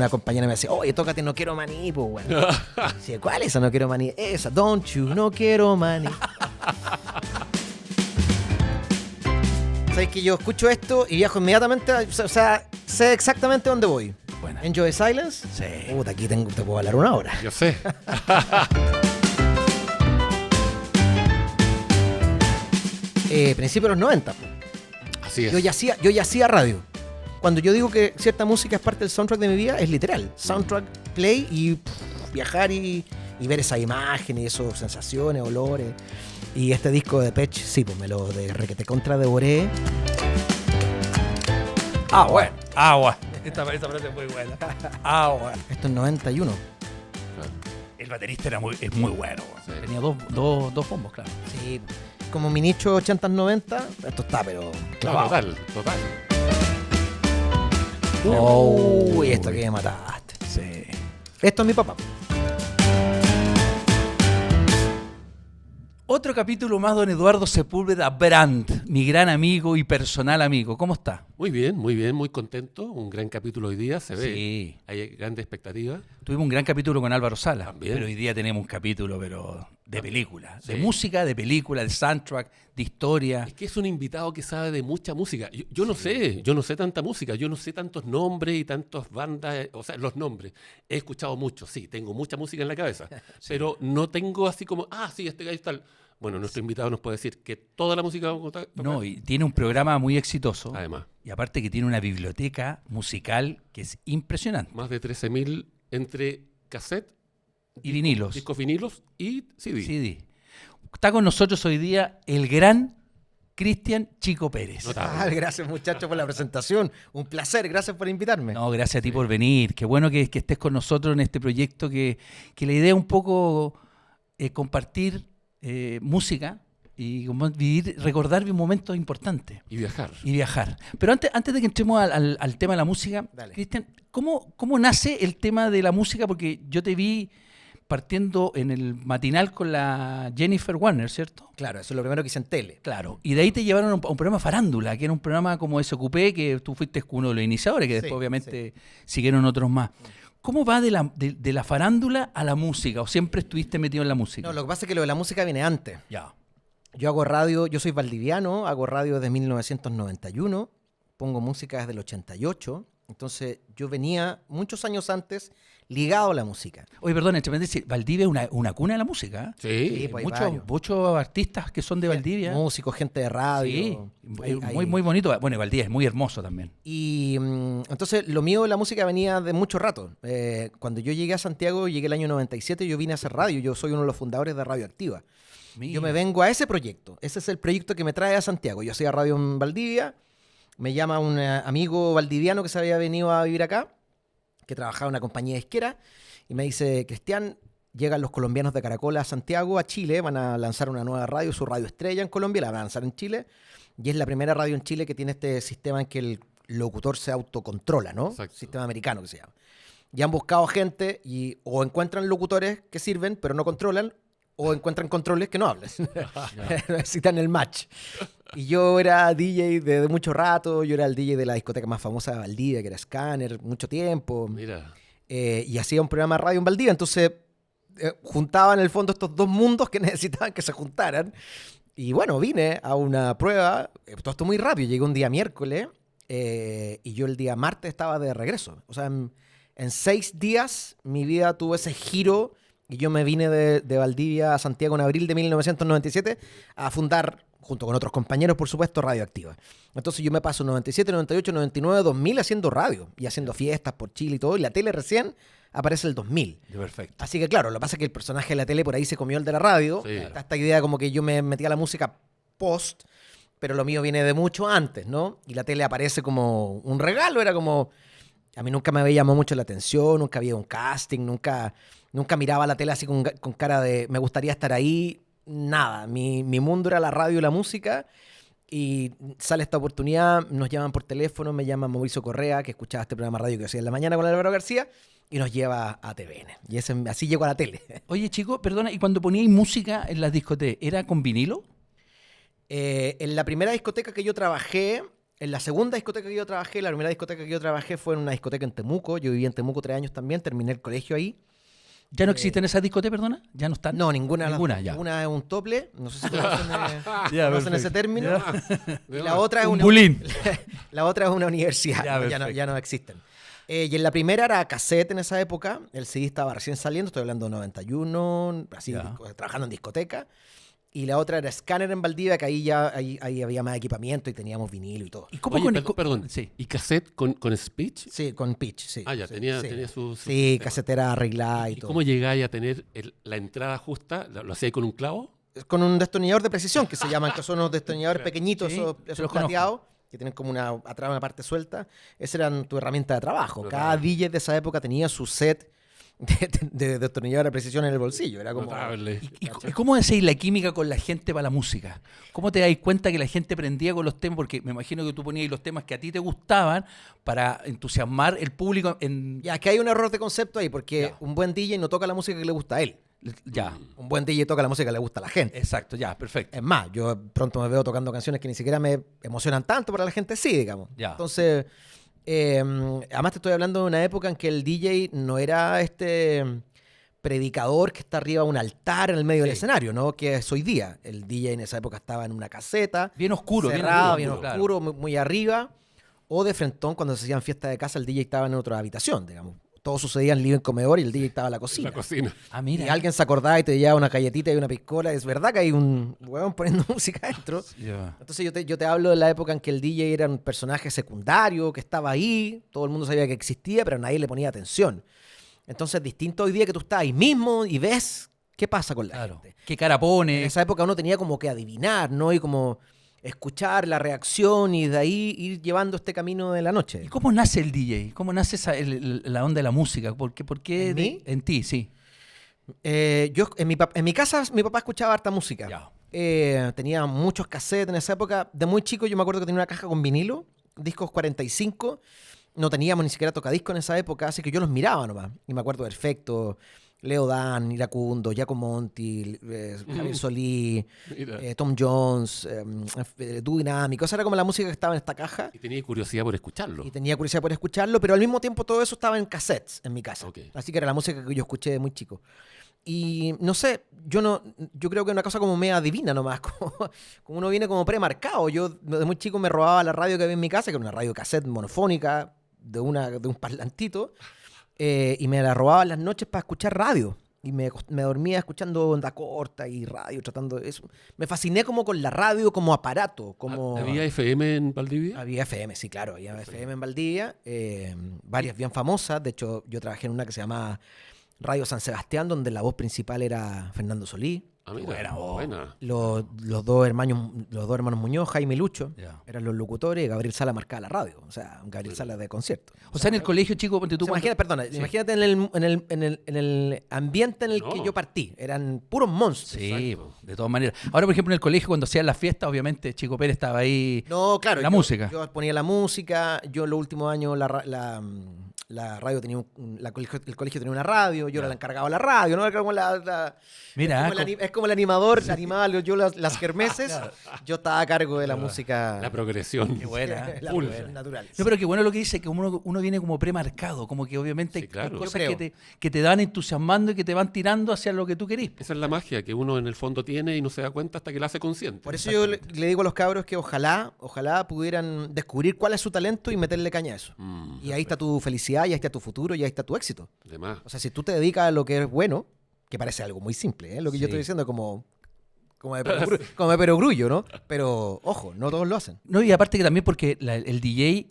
una compañera me decía, oye, tócate No Quiero Maní, pues, bueno. Sí, ¿cuál es esa No Quiero Maní? Esa, Don't You, No Quiero Maní. Sabes que yo escucho esto y viajo inmediatamente, o sea, sé exactamente dónde voy. Buena. Enjoy Silence. Sí. Puta, aquí te puedo hablar una hora. Yo sé. Principios de los 90. Así es. Yo ya hacía radio. Cuando yo digo que cierta música es parte del soundtrack de mi vida, es literal. Soundtrack, play y viajar y ver esas imágenes, esas sensaciones, olores. Y este disco de Pech, sí, pues me lo de requete contra devoré. Bueno. Esta frase es muy buena. Bueno. Esto es 91. El baterista es muy bueno. Sí. Tenía dos bombos, claro. Sí, como mi nicho 80s-90, esto está, pero No, clavado. total. Uy, esto que me mataste. Sí. Esto es mi papá. Otro capítulo más, don Eduardo Sepúlveda Brandt, mi gran amigo y personal amigo. ¿Cómo está? Muy bien, muy contento. Un gran capítulo hoy día, se ve. Sí. Hay grandes expectativas. Tuvimos un gran capítulo con Álvaro Sala. También. Pero hoy día tenemos un capítulo de película. Sí. De música, de película, de soundtrack, de historia. Es que es un invitado que sabe de mucha música. Yo no sé tanta música, yo no sé tantos nombres y tantas bandas, o sea, los nombres. He escuchado mucho, sí, tengo mucha música en la cabeza, pero no tengo así como, sí, este gallo es tal. Bueno, nuestro invitado nos puede decir que toda la música vamos a tocar. No, y tiene un programa muy exitoso. Además, Y aparte que tiene una biblioteca musical que es impresionante. más de 13.000 entre cassette, Y vinilos. discos vinilos y CD. CD. Está con nosotros hoy día el gran Cristian Chico Pérez. Notable. Gracias, muchachos, por la presentación. Un placer, gracias por invitarme. No, gracias a ti por venir. Qué bueno que estés con nosotros en este proyecto que la idea es un poco compartir música y recordar momentos importantes Y viajar. y viajar. Pero antes de que entremos al tema de la música, Dale. Cristian, ¿cómo nace el tema de la música? Porque yo te vi partiendo en el matinal con la Jennifer Warner, ¿cierto? Claro, eso es lo primero que hice en tele. Claro, y de ahí te llevaron a un programa Farándula, que era un programa como SQP, que tú fuiste uno de los iniciadores, que después Sí, obviamente siguieron otros más. ¿Cómo va de la farándula a la música? ¿O siempre estuviste metido en la música? No, lo que pasa es que lo de la música viene antes. Ya. Yo hago radio, yo soy valdiviano, hago radio desde 1991, pongo música desde el 88, entonces yo venía muchos años antes ligado a la música. Oye, perdón, entre paréntesis, Valdivia es una cuna de la música. Sí. pues hay varios. Muchos artistas que son de Valdivia. Músicos, gente de Sí, radio. muy bonito. Bueno, Valdivia es muy hermoso también. Y entonces lo mío de la música venía de mucho rato. Cuando yo llegué a Santiago, llegué el año 97, yo vine a hacer radio, yo soy uno de los fundadores de Radio Activa. Yo me vengo a ese proyecto, ese es el proyecto que me trae a Santiago. Yo hacía radio en Valdivia, me llama un amigo valdiviano que se había venido a vivir acá, que trabajaba en una compañía disquera, y me dice, Cristian, llegan los colombianos de Caracol a Santiago, a Chile, van a lanzar una nueva radio, su radio estrella en Colombia, la van a lanzar en Chile, y es la primera radio en Chile que tiene este sistema en que el locutor se autocontrola, ¿no? Exacto. Sistema americano que se llama. Y han buscado gente o encuentran locutores que sirven, pero no controlan, o encuentran controles que no hablan. Necesitan el match. Y yo era DJ de mucho rato, yo era el DJ de la discoteca más famosa de Valdivia, que era Scanner, mucho tiempo. Mira, Y hacía un programa de radio en Valdivia, entonces juntaban en el fondo estos dos mundos que necesitaban que se juntaran. Y bueno, vine a una prueba, todo esto muy rápido, llegué un día miércoles y yo el día martes estaba de regreso. O sea, en 6 días mi vida tuvo ese giro y yo me vine de Valdivia a Santiago en abril de 1997 a fundar, junto con otros compañeros, por supuesto, Radio Activa. Entonces yo me paso 97, 98, 99, 2000 haciendo radio y haciendo fiestas por Chile y todo, y la tele recién aparece el 2000. Perfecto. Así que claro, lo que pasa es que el personaje de la tele por ahí se comió el de la radio. Sí. Está esta idea como que yo me metí a la música post, pero lo mío viene de mucho antes, ¿no? Y la tele aparece como un regalo, era como... A mí nunca me había llamado mucho la atención, nunca había un casting, nunca miraba la tele así con cara de me gustaría estar ahí, nada. Mi mundo era la radio y la música. Y sale esta oportunidad, nos llaman por teléfono, me llama Mauricio Correa, que escuchaba este programa de radio que hacía en la mañana con Álvaro García, y nos lleva a TVN. Y así llegó a la tele. Oye, chico, perdona, ¿y cuando poníais música en las discotecas, era con vinilo? En la primera discoteca que yo trabajé, En la segunda discoteca que yo trabajé, la primera discoteca que yo trabajé fue en una discoteca en Temuco. Yo viví en Temuco 3 años también, terminé el colegio ahí. ¿Ya no existen esas discotecas, perdona? ¿Ya no están? No, ninguna. Ninguna, ya. Una es un tople, no sé si conocen, Ya, conocen ese perfecto. término. Ya. Y la otra es Un una... bulín. La otra es una universidad, Ya, ¿no? perfecto. Ya no existen. Y en la primera era cassette en esa época, el CD estaba recién saliendo, estoy hablando de 91, así, Ya. trabajando en discoteca. Y la otra era Scanner en Valdivia, que ahí había más equipamiento y teníamos vinilo y todo. ¿Y cómo Oye, con perdón. Sí. ¿Y cassette con speech? Sí, con pitch, sí. Ah, ya, sí, tenía sí. su Sí, sistema. casetera arreglada y ¿Y todo. cómo llegáis a tener la entrada justa? ¿Lo hacíais con un clavo? Con un destornillador de precisión, que se llaman, que son unos destornilladores pequeñitos, Sí, esos se los plateados, que tienen como atrás una parte suelta. Esa era tu herramienta de trabajo. Cada Notable. DJ de esa época tenía su set de destornillador de precisión en el bolsillo. Era como... Notable. ¿Y cómo hacéis la química con la gente para la música? ¿Cómo te dais cuenta que la gente prendía con los temas? Porque me imagino que tú ponías los temas que a ti te gustaban para entusiasmar el público en... Ya, que hay un error de concepto ahí, porque Ya. un buen DJ no toca la música que le gusta a él. Ya, Un buen DJ toca la música que le gusta a la gente. exacto, ya, perfecto. Es más, yo pronto me veo tocando canciones que ni siquiera me emocionan tanto, pero a la gente sí, digamos. Ya. Entonces, además te estoy hablando de una época en que el DJ no era este predicador que está arriba de un altar en el medio del escenario, ¿no? Que es hoy día. El DJ en esa época estaba en una caseta, Bien oscuro, cerrado, bien claro. oscuro, muy arriba, o de frentón cuando se hacían fiestas de casa, el DJ estaba en otra habitación, digamos. Todo sucedía en living comedor y el DJ estaba en la cocina. La cocina. Ah, mira. Y alguien se acordaba y te llevaba una galletita y una piscola. Es verdad que hay un huevón poniendo música dentro. Ya. Entonces yo te hablo de la época en que el DJ era un personaje secundario, que estaba ahí, todo el mundo sabía que existía, pero nadie le ponía atención. Entonces, distinto hoy día que tú estás ahí mismo y ves qué pasa con la Claro. gente. ¿Qué cara En pone? esa época uno tenía como que adivinar, ¿no? Y como escuchar la reacción y de ahí ir llevando este camino de la noche. ¿Y cómo nace el DJ? ¿Cómo nace la onda de la música? ¿Por qué ¿En mí? En ti, sí. Yo en mi casa, mi papá escuchaba harta música. Ya. Tenía muchos cassettes en esa época. De muy chico yo me acuerdo que tenía una caja con vinilo, discos 45. No teníamos ni siquiera tocadiscos en esa época, así que yo los miraba nomás. Y me acuerdo perfecto. Leo Dan, Iracundo, Giacomo Monti, Javier Solí, Mira. Tom Jones, Dúo Dinámico. Esa era como la música que estaba en esta caja. Y tenía curiosidad por escucharlo. Y tenía curiosidad por escucharlo, pero al mismo tiempo todo eso estaba en cassettes en mi casa. Ok. Así que era la música que yo escuché de muy chico. Y no sé, yo creo que es una cosa como media divina nomás, como uno viene como premarcado. Yo de muy chico me robaba la radio que había en mi casa, que era una radio cassette monofónica de un parlantito, y me la robaba en las noches para escuchar radio. Y me dormía escuchando onda corta y radio, tratando de eso. Me fasciné como con la radio como aparato, como... ¿Había FM en Valdivia? Había FM, sí, claro, había FM en Valdivia, varias bien famosas. De hecho, yo trabajé en una que se llamaba Radio San Sebastián, donde la voz principal era Fernando Solí. Ah, mira, Buena voz. buena. Los dos hermanos Muñoz, Jaime y Lucho, Ya. eran los locutores y Gabriel Sala marcaba la radio. O sea, un Gabriel Sala de concierto. O sea, en el colegio, chico, ponte tú... Imagínate en el ambiente en el que No. yo partí. Eran puros monstruos. Sí, Exacto. de todas maneras. Ahora, por ejemplo, en el colegio, cuando hacían las fiestas, obviamente, Chico Pérez estaba ahí... No, claro. La música. Yo ponía la música. Yo en los últimos años la radio tenía el colegio tenía una radio. Yo era el encargado de la radio, ¿no? Era como Mira, es como el animador, animaba yo las kermeses. Yo estaba a cargo de la música. La progresión. Qué buena. la Full. progresión natural. No, pero qué bueno lo que dice, que uno viene como premarcado, como que obviamente Sí, claro. hay cosas Yo que te van entusiasmando y que te van tirando hacia lo que tú querís. Esa es la magia que uno en el fondo tiene y no se da cuenta hasta que la hace consciente. Por eso yo le digo a los cabros que ojalá pudieran descubrir cuál es su talento y meterle caña a eso. Y ahí está tu felicidad, y ahí está tu futuro, y ahí está tu éxito. De más. O sea, si tú te dedicas a lo que es bueno, que parece algo muy simple, ¿eh? Lo que yo Sí. estoy diciendo como de perogrullo, ¿no? Pero, ojo, no todos lo hacen. No, y aparte que también porque el DJ,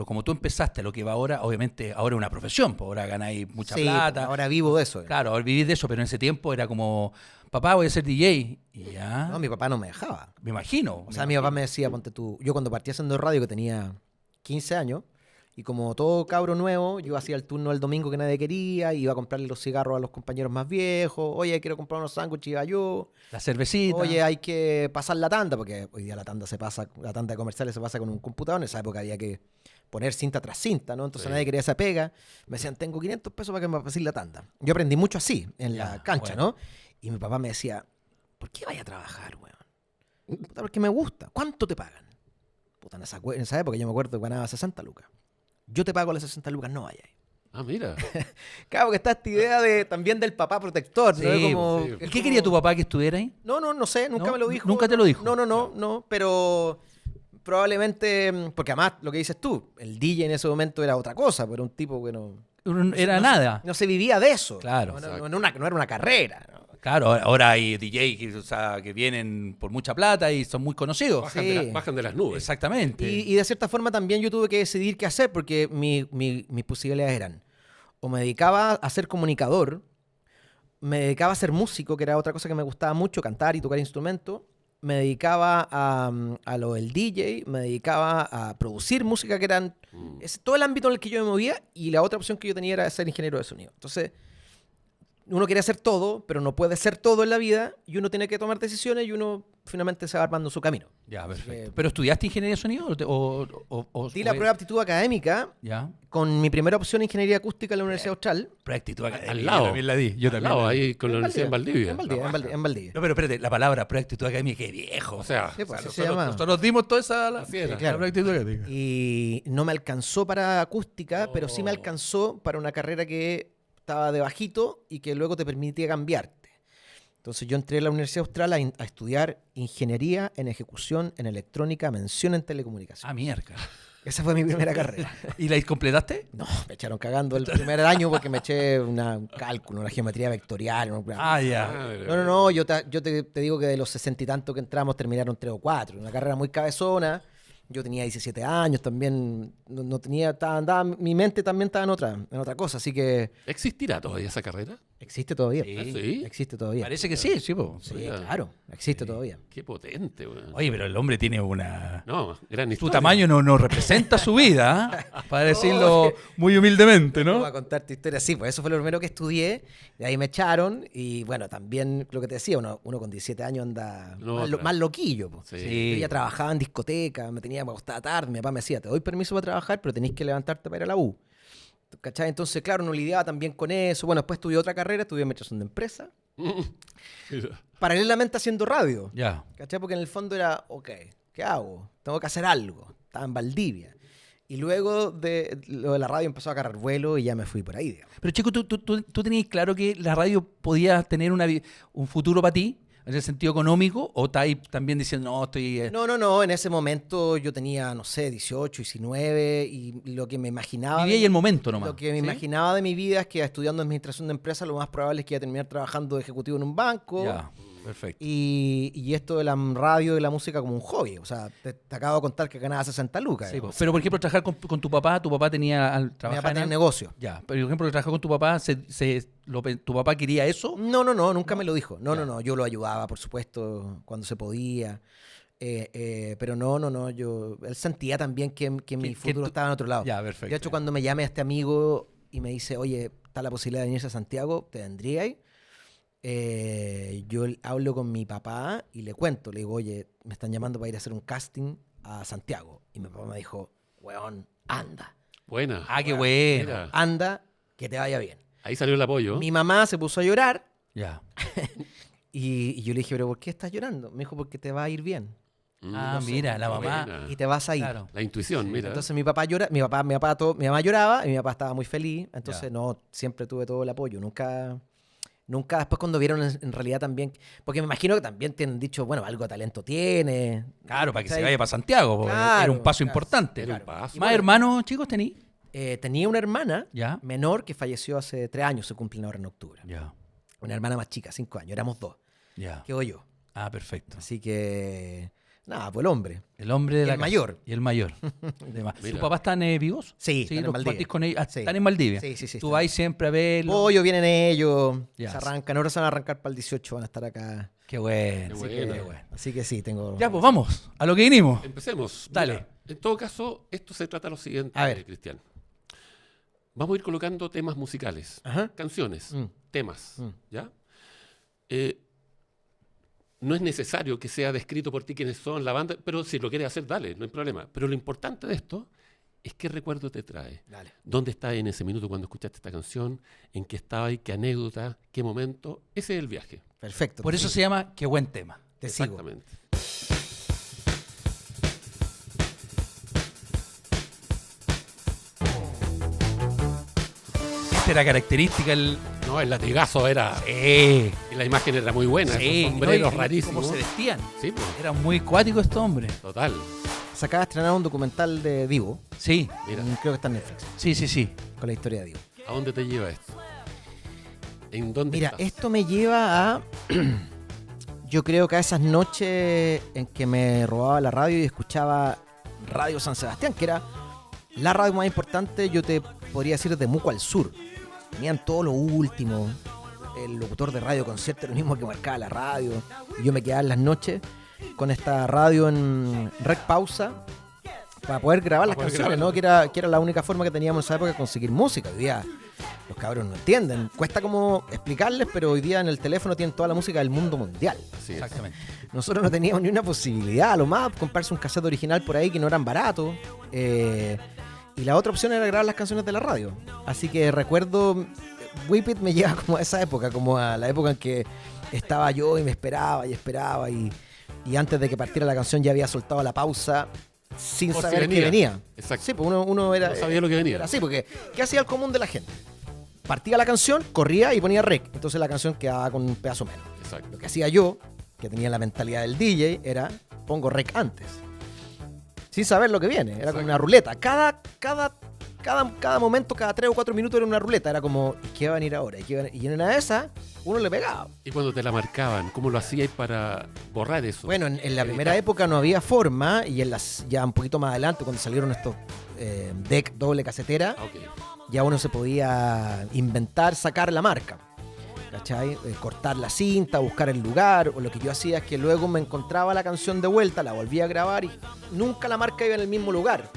como tú empezaste, a lo que va ahora, obviamente ahora es una profesión, pues ahora ganáis mucha Sí, plata. ahora vivo de eso. Claro, ahora vivís de eso, pero en ese tiempo era como, papá, voy a ser DJ. Y ya, No, mi papá no me dejaba. me imagino. O sea, mi papá me decía, ponte tú, yo cuando partí haciendo radio que tenía 15 años, y como todo cabro nuevo, yo hacía el turno el domingo que nadie quería, iba a comprarle los cigarros a los compañeros más viejos, oye, quiero comprar unos sándwiches, iba yo, La cervecita. oye, hay que pasar la tanda, porque hoy día la tanda de comerciales se pasa con un computador, en esa época había que poner cinta tras cinta, ¿no? Entonces Sí. nadie quería esa pega, me decían, tengo 500 pesos para que me pasen la tanda. Yo aprendí mucho así, en la Ya, cancha, bueno. ¿no? Y mi papá me decía, ¿por qué vaya a trabajar, weón? Puta, porque me gusta. ¿Cuánto te pagan? puta, en esa época yo me acuerdo que ganaba 60 lucas. Yo te pago las 60 lucas, no vayas. Ah, mira. Claro, que está esta idea también del papá protector, ¿no? Sí, Como, sí. es ¿Y qué quería tu papá que estuviera ahí? No sé, nunca ¿No? me lo dijo. ¿Nunca te lo dijo? No, pero probablemente, porque además lo que dices tú, el DJ en ese momento era otra cosa, pero era un tipo que Era nada. no se vivía de eso. Claro. No era una carrera. ¿no? Claro, ahora hay DJ que vienen por mucha plata y son muy conocidos. Bajan de las nubes. Exactamente. Y de cierta forma también yo tuve que decidir qué hacer, porque mis posibilidades eran, o me dedicaba a ser comunicador, me dedicaba a ser músico, que era otra cosa que me gustaba mucho, cantar y tocar instrumentos, me dedicaba a lo del DJ, me dedicaba a producir música, que eran todo el ámbito en el que yo me movía, y la otra opción que yo tenía era ser ingeniero de sonido. Entonces, uno quiere hacer todo, pero no puede ser todo en la vida, y uno tiene que tomar decisiones, y uno finalmente se va armando su camino. Ya, perfecto. ¿Pero estudiaste ingeniería de sonido Di la prueba de aptitud académica Ya. con mi primera opción ingeniería acústica en la Universidad Austral. Prueba de actitud académica. Al lado. Yo también la di. Yo Al también lado, la di. ahí con la Universidad en Valdivia. En Valdivia. No, pero espérate, la palabra prueba de actitud académica, qué viejo. O sea, Sí, pues, así se nosotros, llama. nosotros dimos toda esa Así era. la claro. prueba de actitud académica. Y no me alcanzó para acústica, pero sí me alcanzó para una carrera que estaba de bajito y que luego te permitía cambiarte. Entonces yo entré a la Universidad Austral a estudiar ingeniería en ejecución en electrónica, mención en telecomunicación. Ah, mierda. Esa fue mi primera carrera. ¿Y la completaste? No, me echaron cagando el primer año porque me eché un cálculo, una geometría vectorial. Ah, ya. No, yo te digo que de los 60 y tanto que entramos terminaron 3 o 4. Una carrera muy cabezona. Yo tenía 17 años también. No tenía, mi mente también estaba en otra cosa. Así que ¿Existirá todavía esa carrera? existe todavía. Sí. ¿Ah, sí? Existe todavía. Parece que sí, sí, po. Sí, Oiga. claro. Existe todavía. Qué potente, weón. Oye, pero el hombre tiene una... No, gran Tu historia. tamaño no representa su vida, ¿ah? Para decirlo muy humildemente, Voy ¿no? a contar tu historia. Sí, pues eso fue lo primero que estudié. De ahí me echaron. Y bueno, también lo que te decía, uno con 17 años anda No, más, claro. más loquillo. Pues. Sí. Yo ya trabajaba en discoteca, me acostaba tarde. Mi papá me decía, te doy permiso para trabajar, pero tenés que levantarte para ir a la U. ¿Cachai? Entonces, claro, no lidiaba también con eso. Bueno, después estudié otra carrera, estudié administración de empresa, Mira. paralelamente haciendo radio. Ya. ¿Cachai? Porque en el fondo era, ok, ¿qué hago? Tengo que hacer algo. Estaba en Valdivia. Y luego de lo de la radio empezó a agarrar vuelo y ya me fui por ahí, digamos. Pero chico, ¿tú tenías claro que la radio podía tener un futuro para ti? ¿En el sentido económico? ¿O estás ahí también diciendo, no, estoy... No, en ese momento yo tenía, no sé, 18, 19 y lo que me imaginaba... Vivía ahí el momento nomás? Lo que me ¿sí? imaginaba de mi vida es que estudiando administración de empresas lo más probable es que iba a terminar trabajando de ejecutivo en un banco. Ya, perfecto. Y esto de la radio y la música como un hobby. O sea, te acabo de contar que ganaba 60 lucas. Sí, digamos. pero por ejemplo, trabajar con tu papá tenía al Mi trabajar papá tenía en negocio. Ya, pero por ejemplo, trabajar con tu papá, ¿tu papá quería eso? No, nunca me lo dijo. No, yo lo ayudaba, por supuesto, cuando se podía. Pero él sentía también que mi futuro estaba en otro lado. Ya, perfecto. De hecho, cuando me llame este amigo y me dice, oye, está la posibilidad de venirse a Santiago, ¿te vendríais? Yo hablo con mi papá y le cuento, le digo, oye, me están llamando para ir a hacer un casting a Santiago. Y mi papá me dijo, weón, anda, Buena. Ah, qué bueno. Mira, anda, que te vaya bien. ahí salió el apoyo. Mi mamá se puso a llorar Ya. y yo le dije, pero ¿por qué estás llorando? Me dijo, porque te va a ir bien Ah, mira, la mamá. Buena. y te vas a ir. Claro. La intuición, mira. Entonces mi mamá lloraba y mi papá estaba muy feliz. Entonces Ya. no, siempre tuve todo el apoyo. Nunca después cuando vieron en realidad también, porque me imagino que también te han dicho, bueno, algo de talento tiene. Claro, para que se ¿Cachai? vaya para Santiago, porque Claro, era un paso claro. importante. Era un paso. ¿Más hermanos, chicos, tení? Tenía una hermana Ya. menor que falleció hace 3 años, se cumplen ahora en octubre. Ya, Una hermana más chica, 5 años, éramos 2. ya. Quedo yo. Ah, perfecto. Así que, nada, pues el hombre. El hombre de Y la el casa. mayor. Y el mayor. De más. Mira. ¿Tus papás están vivos? Sí, están en los Valdivia. compartís con ellos. Ah, Sí. están en Valdivia. Sí. Tú están. vas siempre a verlos. Pollo, vienen ellos, Ya. se arrancan. Ahora se van a arrancar para el 18, van a estar acá. Qué bueno. Qué Qué bueno. bueno. Así que sí, tengo... Ya, pues vamos, a lo que vinimos. Empecemos. Dale. Mira, en todo caso, esto se trata de lo siguiente, A ver. Cristian. Vamos a ir colocando temas musicales, Ajá. canciones, Mm. temas, Mm. ¿ya? No es necesario que sea descrito por ti quiénes son la banda, pero si lo quieres hacer, dale, no hay problema. Pero lo importante de esto es qué recuerdo te trae. Dale. ¿Dónde estás en ese minuto cuando escuchaste esta canción? ¿En qué estabas? ¿Qué anécdota? ¿Qué momento? Ese es el viaje. Perfecto. Por eso se llama Qué buen tema. te sigo. Exactamente. Aparte era característica el... No, el latigazo era... Sí, Y la imagen era muy buena, esos sombreros y rarísimos. cómo se vestían. Sí, pues, Eran muy cuáticos estos hombres. total. Se acaba de estrenar un documental de Divo. Sí, Mira, Creo que está en Netflix. sí. Con la historia de Divo. ¿a dónde te lleva esto? ¿En dónde Mira, estás? esto me lleva a... Yo creo que a esas noches en que me robaba la radio y escuchaba Radio San Sebastián, que era la radio más importante, yo te podría decir, de Temuco al sur. Tenían todo lo último. El locutor de radio concierto era el mismo que marcaba la radio. Y yo me quedaba en las noches con esta radio en rec pausa para poder grabar las poder canciones, grabar. ¿no? Que era la única forma que teníamos en esa época de conseguir música. Hoy día los cabros no entienden. Cuesta como explicarles, pero hoy día en el teléfono tienen toda la música del mundo mundial. Así es. Exactamente. Nosotros no teníamos ni una posibilidad, a lo más comprarse un cassette original por ahí que no eran baratos. Y la otra opción era grabar las canciones de la radio. Así que recuerdo, Whip It me lleva como a esa época, como a la época en que estaba yo y me esperaba y antes de que partiera la canción ya había soltado la pausa sin Por si saber que venía. venía. Exacto. Sí, pues uno era... No sabía lo que venía. Era así, porque ¿qué hacía el común de la gente? Partía la canción, corría y ponía rec. Entonces la canción quedaba con un pedazo menos. Exacto. Lo que hacía yo, que tenía la mentalidad del DJ, era pongo rec antes. Sin saber lo que viene. Era como una ruleta. Cada momento, cada 3 o 4 minutos era una ruleta. Era como, ¿qué va a venir ahora? Y en una de esas, uno le pegaba. Y cuando te la marcaban, ¿cómo lo hacíais para borrar eso? Bueno, en la primera época no había forma. Y ya un poquito más adelante, cuando salieron estos deck doble casetera, Ah, ok. ya uno se podía inventar, sacar la marca. ¿Cachai? Cortar la cinta, buscar el lugar, o lo que yo hacía es que luego me encontraba la canción de vuelta, la volvía a grabar y nunca la marca iba en el mismo lugar.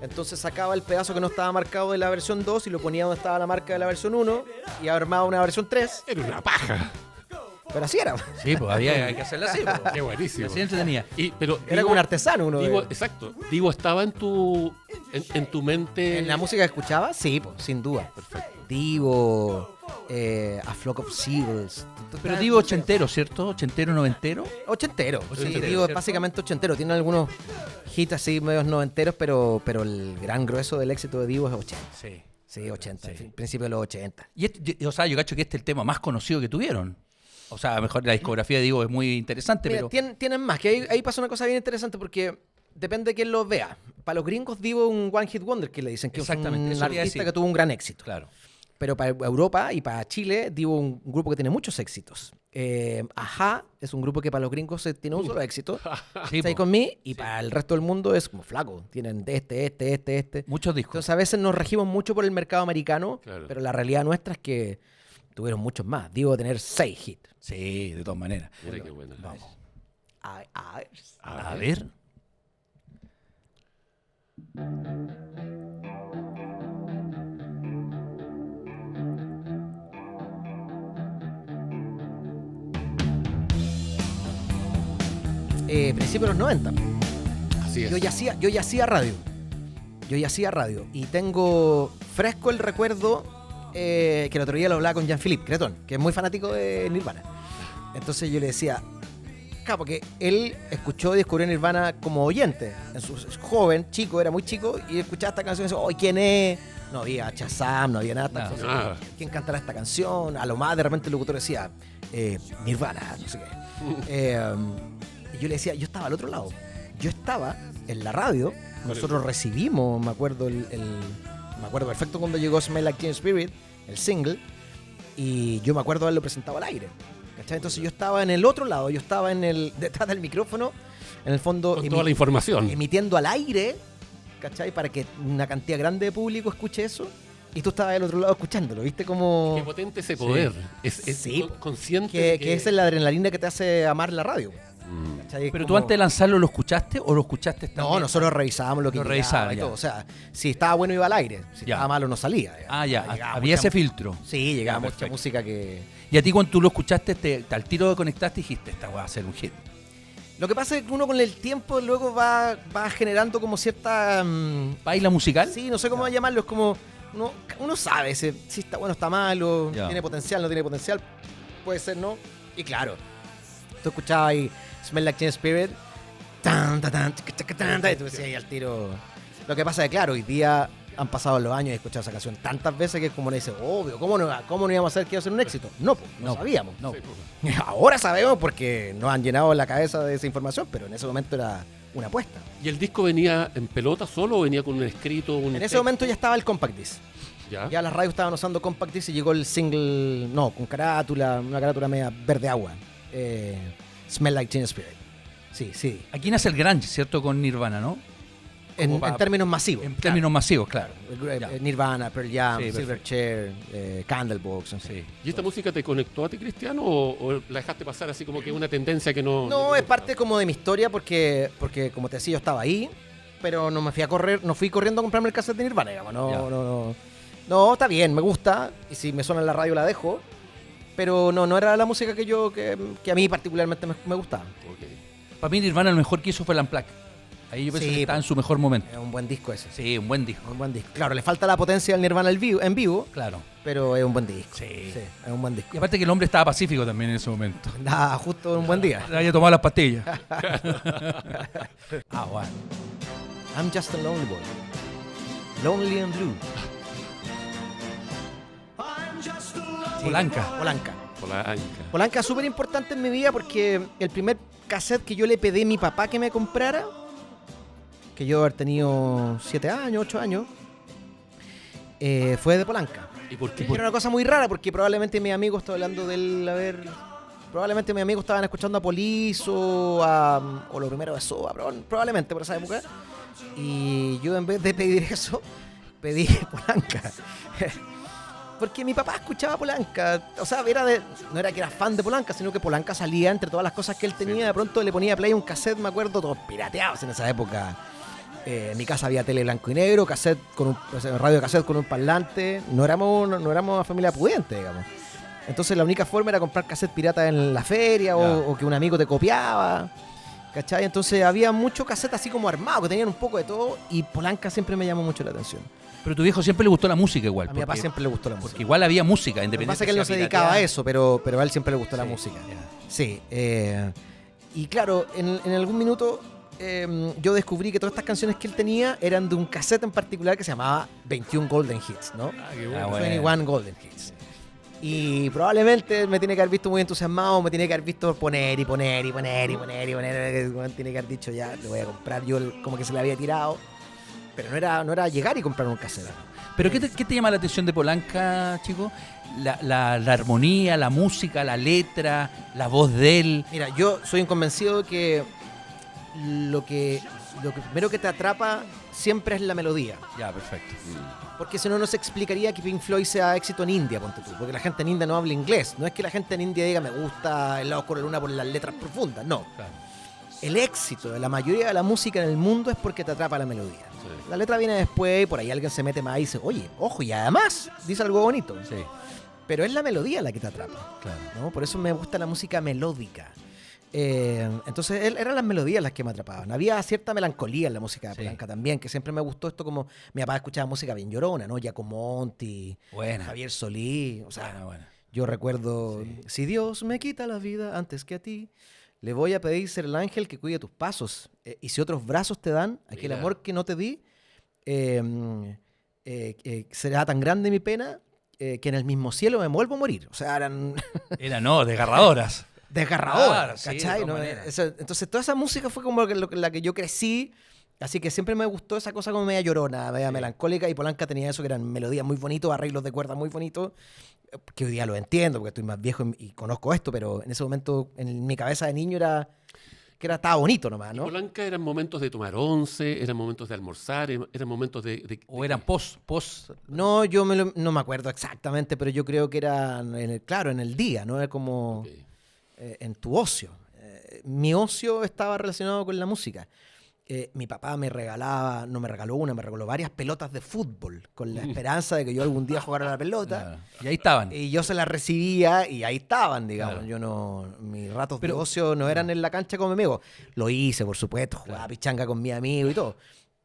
Entonces sacaba el pedazo que no estaba marcado de la versión 2 y lo ponía donde estaba la marca de la versión 1 y armaba una versión 3, Era una paja. pero así era. Sí, pues había que hacerla así. Pues. Qué buenísimo. Así entretenía. Pero Era como un artesano uno. Exacto. Digo, ¿estaba en tu mente? ¿En la música que escuchaba? Sí, pues, sin duda. Perfecto. Divo, A Flock of Seagulls. Pero digo ochentero, ¿cierto? Ochentero, noventero. Ochentero. Sí, Ochentero, Divo es ¿cierto? básicamente ochentero. Tiene algunos hits así medios noventeros, pero el gran grueso del éxito de Divo es 80. Sí. Sí, 80, Sí. principio de los 80. O sea, yo cacho que este es el tema más conocido que tuvieron. O sea, a lo mejor la discografía de Diego es muy interesante, Mira, pero... tienen más, que ahí pasa una cosa bien interesante porque depende de quién los vea. Para los gringos Divo es un one hit wonder, que le dicen que es Exactamente, un eso te iba a artista decir. que tuvo un gran éxito. Claro. Pero para Europa y para Chile, Divo es un grupo que tiene muchos éxitos. Ajá es un grupo que para los gringos tiene un solo éxito. Sí, Stay po. Con Me, y para el resto del mundo es como flaco. Tienen este. Muchos discos. Entonces a veces nos regimos mucho por el mercado americano, Claro. pero la realidad nuestra es que tuvieron muchos más. Divo a tener 6 hits. Sí, de todas maneras. Mira qué buena. Vamos. A ver. A ver. Principios de los 90. Así es. Yo ya hacía radio. Y tengo fresco el recuerdo que el otro día lo hablaba con Jean-Philippe Creton, que es muy fanático de Nirvana. Entonces yo le decía, claro, porque él escuchó y descubrió Nirvana como oyente. Es joven, chico, era muy chico, y escuchaba esta canción y decía, ¡oh, quién es! No había Shazam, no había nada. Nada. Entonces, Nada. ¿quién cantará esta canción? A lo más de repente el locutor decía, Nirvana, no sé qué. Y yo le decía, yo estaba al otro lado. Yo estaba en la radio. Nosotros recibimos, me acuerdo me acuerdo perfecto cuando llegó Smell Like Teen Spirit, el single, y yo me acuerdo haberlo presentado al aire. ¿Cachai? Entonces yo estaba en el otro lado, yo estaba detrás del micrófono, en el fondo Con toda la información. emitiendo al aire, ¿cachai? Para que una cantidad grande de público escuche eso. Y tú estabas al otro lado escuchándolo, ¿viste? Como Qué potente ese poder. Es Sí. consciente. de que esa es la adrenalina que te hace amar la radio. Mm. ¿cachai? Pero Como- tú antes de lanzarlo lo escuchaste o lo escuchaste también? No, nosotros revisábamos lo que Lo llegaba revisaban, y ya. todo. O sea, si estaba bueno iba al aire, si Ya. estaba malo no salía. Ah, ya. Llegaba Había mucha- ese filtro. Sí, llegaba Ya, mucha perfecto. música que... Y a ti cuando tú lo escuchaste, al tiro de conectaste y dijiste, esta va a ser un hit. Lo que pasa es que uno con el tiempo luego va generando como cierta... ¿Baila musical? sí, no sé cómo llamarlo, es como... Uno sabe si está bueno, está malo, Ya. tiene potencial, no tiene potencial, puede ser, ¿no? Y claro, tú escuchabas ahí Smell Like Teen Spirit, tan, tan, tan, chica, chica, tan, tan, y tú decías ahí al tiro... Lo que pasa es que, claro, hoy día han pasado los años y he escuchado esa canción tantas veces que es como le dice, obvio, ¿cómo no íbamos a saber que iba a ser un éxito? No, pues, no sabíamos. No. Sí, pues. Ahora sabemos porque nos han llenado la cabeza de esa información, pero en ese momento era una apuesta. ¿Y el disco venía en pelota solo o venía con un escrito? En ese momento ya estaba el compact disc. ¿Ya? Ya las radios estaban usando compact disc y llegó el single, no, con carátula, una carátula media verde agua. Smell Like Teen Spirit. Sí, sí. Aquí nace el grunge, ¿cierto? Con Nirvana, ¿no? En términos masivos. En términos masivos, claro. Ya. Nirvana, Pearl Jam, Sí, Silverchair, Candlebox. No sé. Sí. ¿Y esta música te conectó a ti, Cristiano, o la dejaste pasar así como que una tendencia que no... No, es parte como de mi historia porque como te decía, yo estaba ahí, pero no me fui a correr, no fui corriendo a comprarme el cassette de Nirvana, digamos. Ya. No, está bien, me gusta, y si me suena en la radio la dejo, pero no era la música que a mí particularmente me gustaba. Ok. Para mí Nirvana lo mejor que hizo fue el Unplugged. Ahí yo pensé Sí, que estaba en su mejor momento. Es un buen disco ese. Sí, un buen disco. Un buen disco. Claro, le falta la potencia del Nirvana en vivo, Claro. pero es un buen disco. Sí. Es un buen disco. Y aparte que el hombre estaba pacífico también en ese momento. Andaba justo en un buen día. Le había tomado las pastillas. Bueno. I'm just a lonely boy. Lonely and blue. Polanca. Polanca es súper importante en mi vida porque el primer cassette que yo le pedí a mi papá que me comprara, que yo haber tenido 7 años, 8 años, fue de Polanca. ¿Y por qué? Era una cosa muy rara porque probablemente mis amigos, estoy hablando del probablemente mis amigos estaban escuchando a Police o lo primero de Soda, probablemente por esa época. Y yo en vez de pedir eso, pedí Polanca. Porque mi papá escuchaba Polanca. O sea, no era que era fan de Polanca, sino que Polanca salía entre todas las cosas que él tenía. De pronto le ponía play a un cassette, me acuerdo, todos pirateados en esa época. En mi casa había tele blanco y negro, cassette radio cassette con un parlante. No éramos una familia pudiente, digamos. Entonces la única forma era comprar cassette pirata en la feria o que un amigo te copiaba. ¿Cachai? Entonces había muchos cassettes así como armados, que tenían un poco de todo, y Polanca siempre me llamó mucho la atención. Pero a tu viejo siempre le gustó la música igual. A mi papá siempre le gustó la música. Porque igual había música, Lo que independiente. pasa es que él no se dedicaba a eso, pero a él siempre le gustó la música. Ya. Sí. Y claro, en algún minuto yo descubrí que todas estas canciones que él tenía eran de un cassette en particular que se llamaba 21 Golden Hits, ¿no? Qué bueno. 21 Golden Hits. Y probablemente me tiene que haber visto muy entusiasmado, me tiene que haber visto poner. Tiene que haber dicho ya, lo voy a comprar. Yo como que se le había tirado. Pero no era llegar y comprar un cassette. ¿Pero qué te llama la atención de Polanca, chico? La armonía, la música, la letra, la voz de él. Mira, yo soy un convencido de que lo que primero que te atrapa siempre es la melodía. Ya, perfecto. Porque si no, no se explicaría que Pink Floyd sea éxito en India, ponte tú. Porque la gente en India no habla inglés. No es que la gente en India diga me gusta El lado oscuro de la luna por las letras profundas. No. Claro. El éxito de la mayoría de la música en el mundo es porque te atrapa la melodía. Sí. La letra viene después y por ahí alguien se mete más y dice, oye, ojo, y además dice algo bonito. Sí, Pero es la melodía la que te atrapa, claro. ¿no? Por eso me gusta la música melódica. Entonces eran las melodías las que me atrapaban. Había cierta melancolía en la música de Sí. Polanca también, que siempre me gustó esto como... Mi papá escuchaba música bien llorona, ¿no? Giacomonti, Buena. Javier Solí. O sea, Buena. yo recuerdo, si Dios me quita la vida antes que a ti, le voy a pedir ser el ángel que cuide tus pasos. Y si otros brazos te dan, aquel Mira. amor que no te di, será tan grande mi pena que en el mismo cielo me vuelvo a morir. O sea, eran Desgarradoras. desgarradoras, Claro, sí, de ¿cachai? todas ¿No? maneras. Entonces toda esa música fue como la que yo crecí. Así que siempre me gustó esa cosa como media llorona, media melancólica, y Polanca tenía eso, que eran melodías muy bonitos, arreglos de cuerda muy bonitos, que hoy día lo entiendo porque estoy más viejo y conozco esto, pero en ese momento en mi cabeza de niño estaba bonito nomás, ¿no? Polanca eran momentos de tomar once, eran momentos de almorzar, eran momentos O eran post. No, no me acuerdo exactamente, pero yo creo que era, en el día, ¿no? Era como Ok. en tu ocio. Mi ocio estaba relacionado con la música. Mi papá me regaló varias pelotas de fútbol, con la esperanza de que yo algún día jugara a la pelota. Claro. Y ahí estaban. Y yo se las recibía y ahí estaban, digamos. Claro. Mis ratos de ocio no eran en la cancha con mi amigo. Lo hice, por supuesto, jugaba pichanga con mi amigo y todo.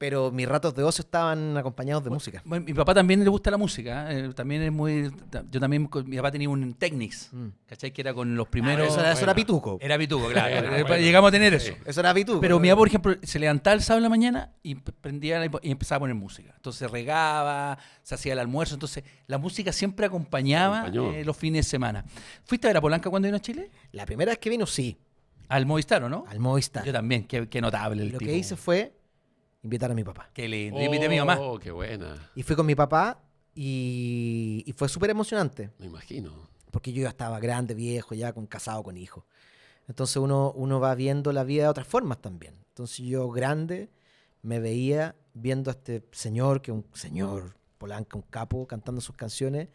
pero mis ratos de ocio estaban acompañados de música. Bueno, mi papá también le gusta la música, también es muy... Yo también, mi papá tenía un Technics, ¿cachai? Que era con los primeros... Eso era pituco. Era pituco, claro. Bueno. Llegamos a tener eso. Eso era pituco. Pero mi papá, por ejemplo, se levantaba el sábado en la mañana y prendía y empezaba a poner música. Entonces regaba, se hacía el almuerzo. Entonces la música siempre acompañaba los fines de semana. ¿Fuiste a ver a Polanca cuando vino a Chile? La primera vez que vino, sí, Al Movistar, ¿o no? al Movistar. Yo también, qué notable el Lo tipo. que hice fue invitar a mi papá. Qué lindo. Yo invité a mi mamá. Oh, qué buena. Y fui con mi papá y fue súper emocionante. Me imagino. Porque yo ya estaba grande, viejo, ya casado con hijos. Entonces uno va viendo la vida de otras formas también. Entonces yo grande me veía viendo a este señor, que es un señor Polanca, un capo, cantando sus canciones.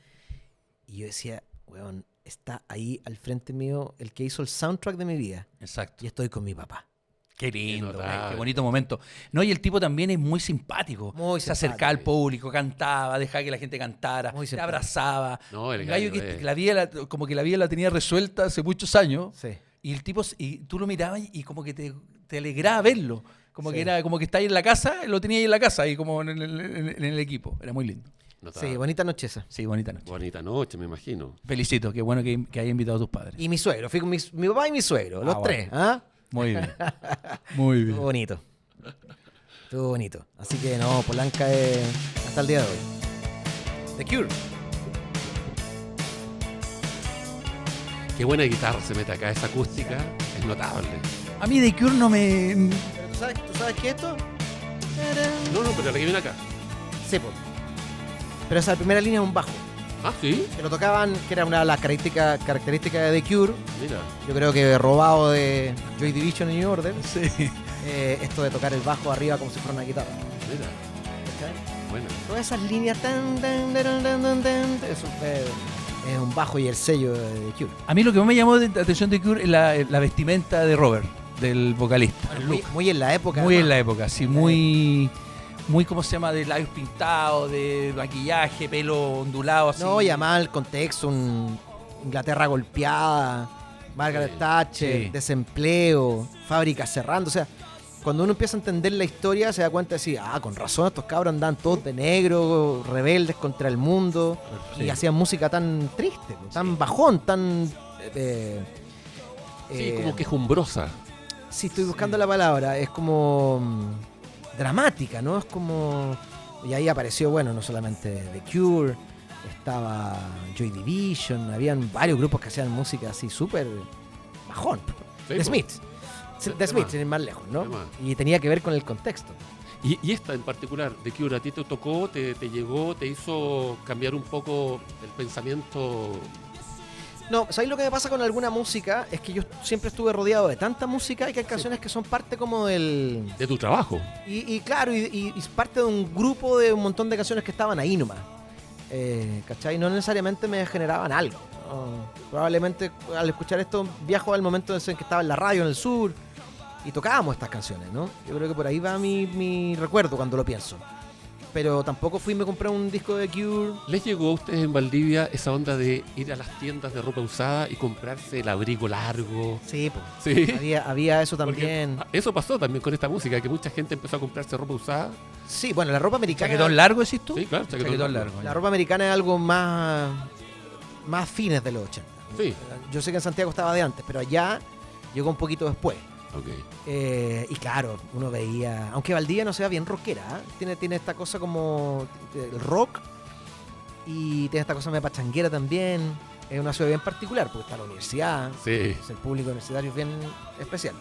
Y yo decía, weón, está ahí al frente mío el que hizo el soundtrack de mi vida. Exacto. Y estoy con mi papá. Qué lindo, notable. qué bonito momento. No, y el tipo también es muy simpático. Muy Se acercaba al simpático. público, cantaba, dejaba que la gente cantara, Muy te simpático. abrazaba. No, el Un gallo gallo que es- la vida, como que la vida la tenía resuelta hace muchos años. Sí. Y el tipo, y tú lo mirabas y como que te alegraba verlo. Como Sí. que era como que está ahí en la casa, lo tenía ahí en la casa, ahí como en el equipo. Era muy lindo. notable. Sí, bonita noche esa. Sí, bonita noche. Bonita noche, me imagino. Felicito, qué bueno que haya invitado a tus padres. Y mi suegro, fui con mi papá y mi suegro, los bueno. tres. ¿Ah? Muy bien. Muy bien. Estuvo bonito. Estuvo bonito. Así que no, Polanca es hasta el día de hoy. The Cure. Qué buena guitarra se mete acá, esa acústica es notable. A mí The Cure no me... Pero ¿tú sabes qué es esto? No, pero la que viene acá. Sí, po. Pero esa primera línea es un bajo. Ah, sí, Que lo tocaban, que era una de las características de The Cure. mira. Yo creo que robado de Joy Division y New Order. Sí. Esto de tocar el bajo arriba como si fuera una guitarra. Mira, ¿Cachai? buena. Todas esas líneas eso es un bajo y el sello de The Cure. A mí lo que más me llamó la atención de Cure es la vestimenta de Robert, del vocalista. Muy en la época. Muy en además. la época, sí, muy, ¿cómo se llama? De labios pintados, de maquillaje, pelo ondulado, así. No, y además el contexto, Inglaterra golpeada, Margaret Sí, Thatcher, sí. desempleo, fábricas cerrando. O sea, cuando uno empieza a entender la historia, se da cuenta de decir, con razón, estos cabros andaban todos de negro, rebeldes contra el mundo, Sí. y hacían música tan triste, tan bajón, tan... Sí, como quejumbrosa. Sí, estoy buscando la palabra. Es como dramática, ¿no? Es como... Y ahí apareció, bueno, no solamente The Cure, estaba Joy Division, habían varios grupos que hacían música así súper bajón. Sí, The po. Smiths. The Tema. Smiths, sin ir más lejos, ¿no? Tema. Y tenía que ver con el contexto. Y esta en particular, de Cure, ¿a ti te tocó, te llegó, te hizo cambiar un poco el pensamiento? No, ¿sabéis lo que me pasa con alguna música? Es que yo siempre estuve rodeado de tanta música y que hay canciones que son parte como del... De tu trabajo. Y claro, y parte de un grupo de un montón de canciones que estaban ahí nomás. ¿Cachai? No necesariamente me generaban algo. ¿no? Probablemente al escuchar esto viajo al momento en que estaba en la radio en el sur y tocábamos estas canciones, ¿no? Yo creo que por ahí va mi recuerdo cuando lo pienso. Pero tampoco fui y me compré un disco de Cure. ¿Les llegó a ustedes en Valdivia esa onda de ir a las tiendas de ropa usada y comprarse el abrigo largo? Sí, pues. Sí. Había eso Porque, también. eso pasó también con esta música, que mucha gente empezó a comprarse ropa usada. Sí, bueno, la ropa americana. ¿Chaquetón largo decís tú? Sí, claro, Chaquetón largo. La ropa americana es algo más fines de los 80. Sí. Yo sé que en Santiago estaba de antes, pero allá llegó un poquito después. Ok. Y claro, uno veía, aunque Valdivia no sea bien rockera, ¿eh? tiene esta cosa como el rock y tiene esta cosa medio pachanguera también. Es una ciudad bien particular porque está la universidad, Sí. pues el público universitario es bien especial,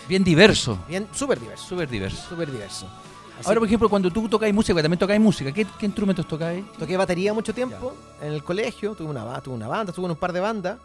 Bien diverso. bien súper diverso, Súper diverso. súper diverso. Así Ahora, por ejemplo, cuando tú tocáis música, porque también tocáis música, ¿qué instrumentos tocáis? toqué batería mucho tiempo en el colegio, tuve una banda, estuve en un par de bandas.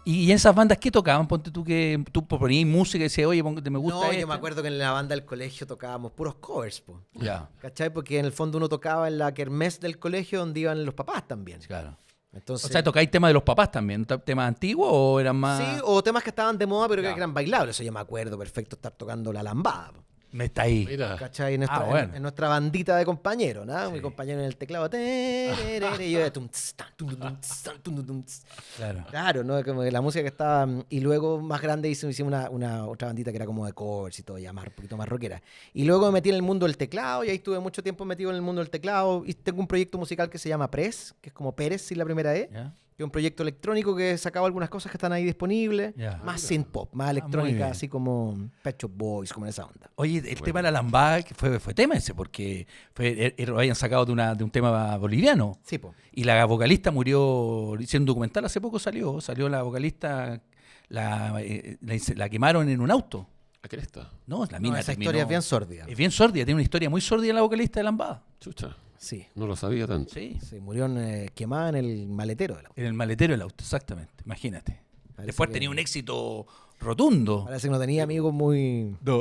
Y en esas bandas, ¿qué tocaban? Ponte tú que tú ponías música y decías, oye, me gusta No, yo esta. me acuerdo que en la banda del colegio tocábamos puros covers, po. Ya, ¿Cachai? Porque en el fondo uno tocaba en la kermés del colegio donde iban los papás también. claro. Entonces, O sea, ¿tocáis temas de los papás también? ¿Temas antiguos o eran más...? sí, o temas que estaban de moda pero Ya. que eran bailables. Eso yo me acuerdo perfecto estar tocando la lambada. Po. Me está ahí. Mira. ¿Cachai? En nuestra bandita de compañeros, ¿no? Sí. Mi compañero en el teclado. Y yo de tum, tss, tan, tum, tum, tss, tan, tum, tum, tss. Claro. Claro, ¿no? Como que la música que estaba. Y luego, más grande, hicimos una otra bandita que era como de covers y todo, ya más, un poquito más rockera. Y luego me metí en el mundo del teclado, y ahí estuve mucho tiempo metido en el mundo del teclado. Y tengo un proyecto musical que se llama Press, que es como Pérez, si la primera E. ¿Ya? Que es un proyecto electrónico que sacaba algunas cosas que están ahí disponibles. Ya. Más synth pop, más muy electrónica, bien. así como Pet Shop Boys, como en esa onda. Oye, el tema de la lambada que fue tema ese, porque lo habían sacado de un tema boliviano. Sí, po. Y la vocalista murió, hicieron un documental hace poco, salió la vocalista, la quemaron en un auto. ¿A qué está? No, la No, mina esa terminó- historia es bien sórdida. Es bien sórdida, tiene una historia muy sórdida la vocalista de lambada. Chucha. Sí, No lo sabía tanto. Sí. se murió quemada en el maletero del auto. En el maletero del auto, exactamente, imagínate. Parece Después que- tenía un éxito rotundo. Parece que no tenía amigos muy... No,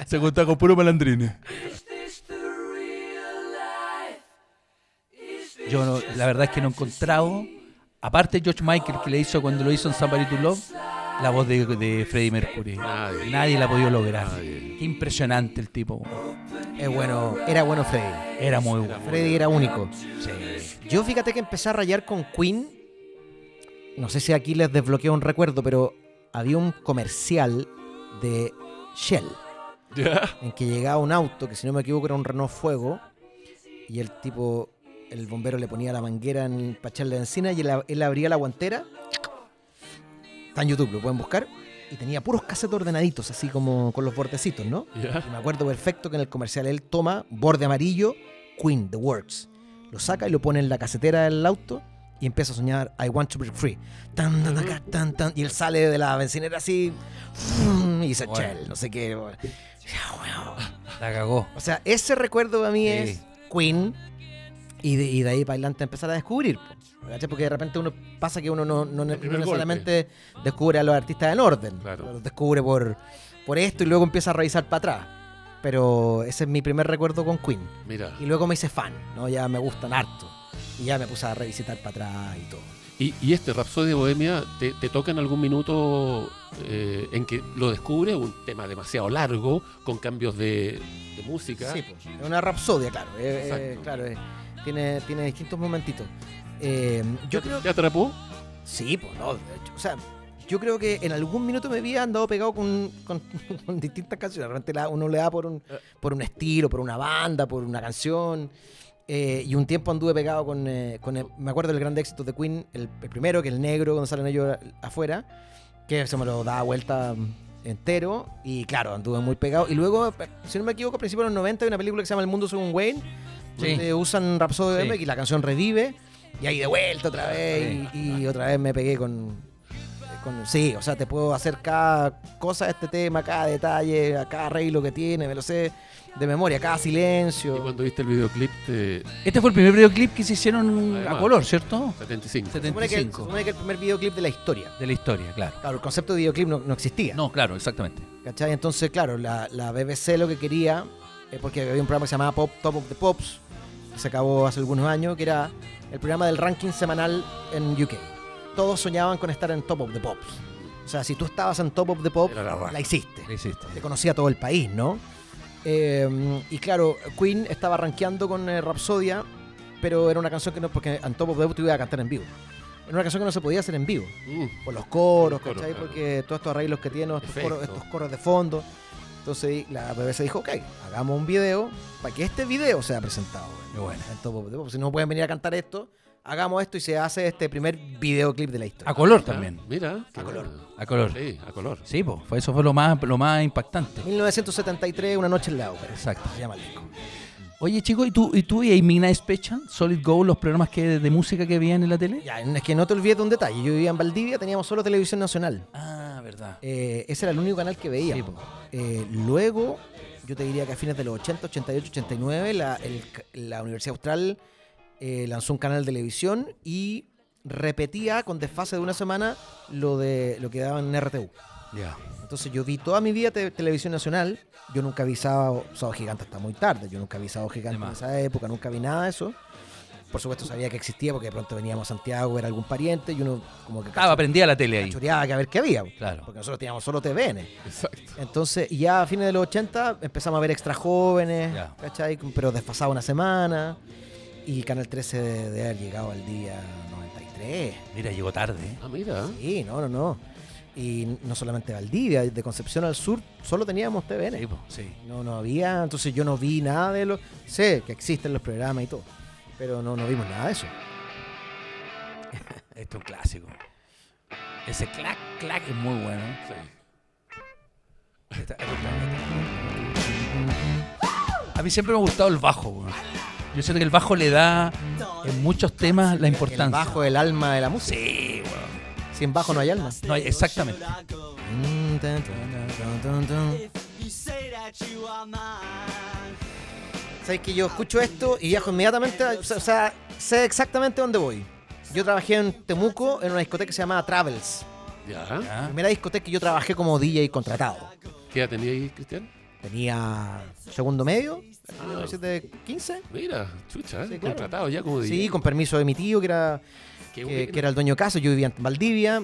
se contaba con puro malandrines. Yo la verdad es que no he encontrado, aparte de George Michael que le hizo cuando lo hizo en Somebody to Love, la voz de Freddie Mercury. Nadie la ha podido lograr. Nadie. Qué impresionante el tipo. Era bueno Freddy. Era muy bueno. Freddy era único. Sí. Yo fíjate que empecé a rayar con Queen. No sé si aquí les desbloqueo un recuerdo, pero había un comercial de Shell ¿Ya? en que llegaba un auto, que si no me equivoco era un Renault Fuego, y el bombero le ponía la manguera para echarle encina y él abría la guantera. Está en YouTube, lo pueden buscar. Y tenía puros cassettes ordenaditos, así como con los bordecitos, ¿no? ¿Ya? Y me acuerdo perfecto que en el comercial él toma borde amarillo, Queen, The Works. Lo saca y lo pone en la casetera del auto y empieza a soñar I want to break free. Tan, tan, tan, tan, tan. Y él sale de la bencinera así y dice, Bueno. Shell, no sé qué. La cagó. O sea, ese recuerdo para mí Sí. es Queen y de ahí para adelante empezar a descubrir. ¿Cachai? Porque de repente uno pasa que uno no primer necesariamente descubre a los artistas en orden. Claro. Los descubre por esto y luego empieza a revisar para atrás. Pero ese es mi primer recuerdo con Queen. Mira. Y luego me hice fan, ¿no? Ya me gustan harto. Y ya me puse a revisitar para atrás y todo. Y este Rhapsody Bohemia te toca en algún minuto en que lo descubre, un tema demasiado largo, con cambios de música. Sí, pues. Es una rapsodia, claro. Exacto. Claro, tiene distintos momentitos. Yo creo ¿Te atrapó? Sí, pues no, de hecho. O sea, yo creo que en algún minuto me había andado pegado con distintas canciones. De repente uno le da por un estilo, por una banda, por una canción. Y un tiempo anduve pegado con me acuerdo del gran éxito de Queen, el primero, que el negro, cuando salen ellos afuera, que se me lo daba vuelta entero. Y claro, anduve muy pegado. Y luego, si no me equivoco, a principios de los 90 hay una película que se llama El Mundo Según Wayne, Sí. donde usan Rhapsody Sí. Bohemia y la canción revive. Y ahí de vuelta otra vez. Y otra vez me pegué con. Sí, o sea, te puedo hacer cada cosa de este tema, cada detalle, cada arreglo que tiene, me lo sé de memoria, cada Y silencio. cuando viste el videoclip de Este fue el primer videoclip que se hicieron Además. a color, ¿cierto? 75. Se supone que el 75. primer videoclip de la historia. De la historia, claro. Claro, el concepto de videoclip no existía. No, claro, exactamente. ¿Cachai? Entonces, claro, la BBC lo que quería, porque había un programa que se llamaba Top of the Pops, que se acabó hace algunos años, que era el programa del ranking semanal en UK. Todos soñaban con estar en Top of the Pops. O sea, si tú estabas en Top of the Pops, Era la raja. la hiciste. Lo hiciste. Te conocía todo el país, ¿no? Y claro, Queen estaba rankeando con Rhapsodia, pero era una canción que no, porque en Top of the Pops te iba a cantar en vivo. Era una canción que no se podía hacer en vivo. Por los coros, Los coros, ¿cachai? claro. Porque todos estos arreglos que tiene, Efecto. estos coros de fondo. Entonces la BBC dijo, ok, hagamos un video para que este video sea presentado Qué bueno. en Top of the Pops. Si no pueden venir a cantar esto, hagamos esto y se hace este primer videoclip de la historia. A color también. Mira. A color. A color. Sí, a color. Sí, pues, eso fue lo más impactante. 1973, Una noche en la ópera. Exacto. Se llama el disco. Oye, chico, ¿y tú y Midnight Special, Solid Gold, los programas de música que veían en la tele? Ya, es que no te olvides de un detalle. Yo vivía en Valdivia, teníamos solo televisión nacional. Ah, verdad. Ese era el único canal que veía. Sí, po. Luego, yo te diría que a fines de los 80, 88, 89, la Universidad Austral lanzó un canal de televisión y repetía con desfase de una semana lo que daban en RTU. Ya. Entonces yo vi toda mi vida televisión nacional. Yo nunca vi Sábado Gigante hasta muy tarde. Yo nunca vi Sábado Gigante en esa época, nunca vi nada de eso. Por supuesto sabía que existía porque de pronto veníamos a Santiago, era algún pariente y uno como que Prendía la tele ahí. cachoreaba que a ver qué había. Claro. Porque nosotros teníamos solo TVN. Exacto. Entonces, y ya a fines de los 80 empezamos a ver Extra Jóvenes, Ya. ¿cachai? Pero desfasado una semana. Y Canal 13 de haber llegado al día 93. Mira, llegó tarde. Ah, mira. Sí, no. Y no solamente Valdivia, de Concepción al sur solo teníamos TVN. Sí, po, sí. No había, entonces yo no vi nada de lo... Sé que existen los programas y todo, pero no vimos nada de eso. Esto es un clásico. Ese clac, clac es muy bueno. Sí. A mí siempre me ha gustado el bajo, weón. Yo siento que el bajo le da en muchos temas la importancia. El bajo el alma de la música. Sí, weón. Sin bajo no hay alma. No, exactamente. Sabes que yo escucho esto y viajo inmediatamente, o sea, sé exactamente dónde voy. Yo trabajé en Temuco en una discoteca que se llamaba Travels. Ya. ¿Ah? Primera discoteca que yo trabajé como DJ contratado. ¿Qué edad tenía ahí, Cristian? Tenía segundo medio, 1915. Mira, chucha, Sí, claro. contratado ya como Sí, DJ. con permiso de mi tío, que era Qué que bueno. era el dueño de casa. Yo vivía en Valdivia.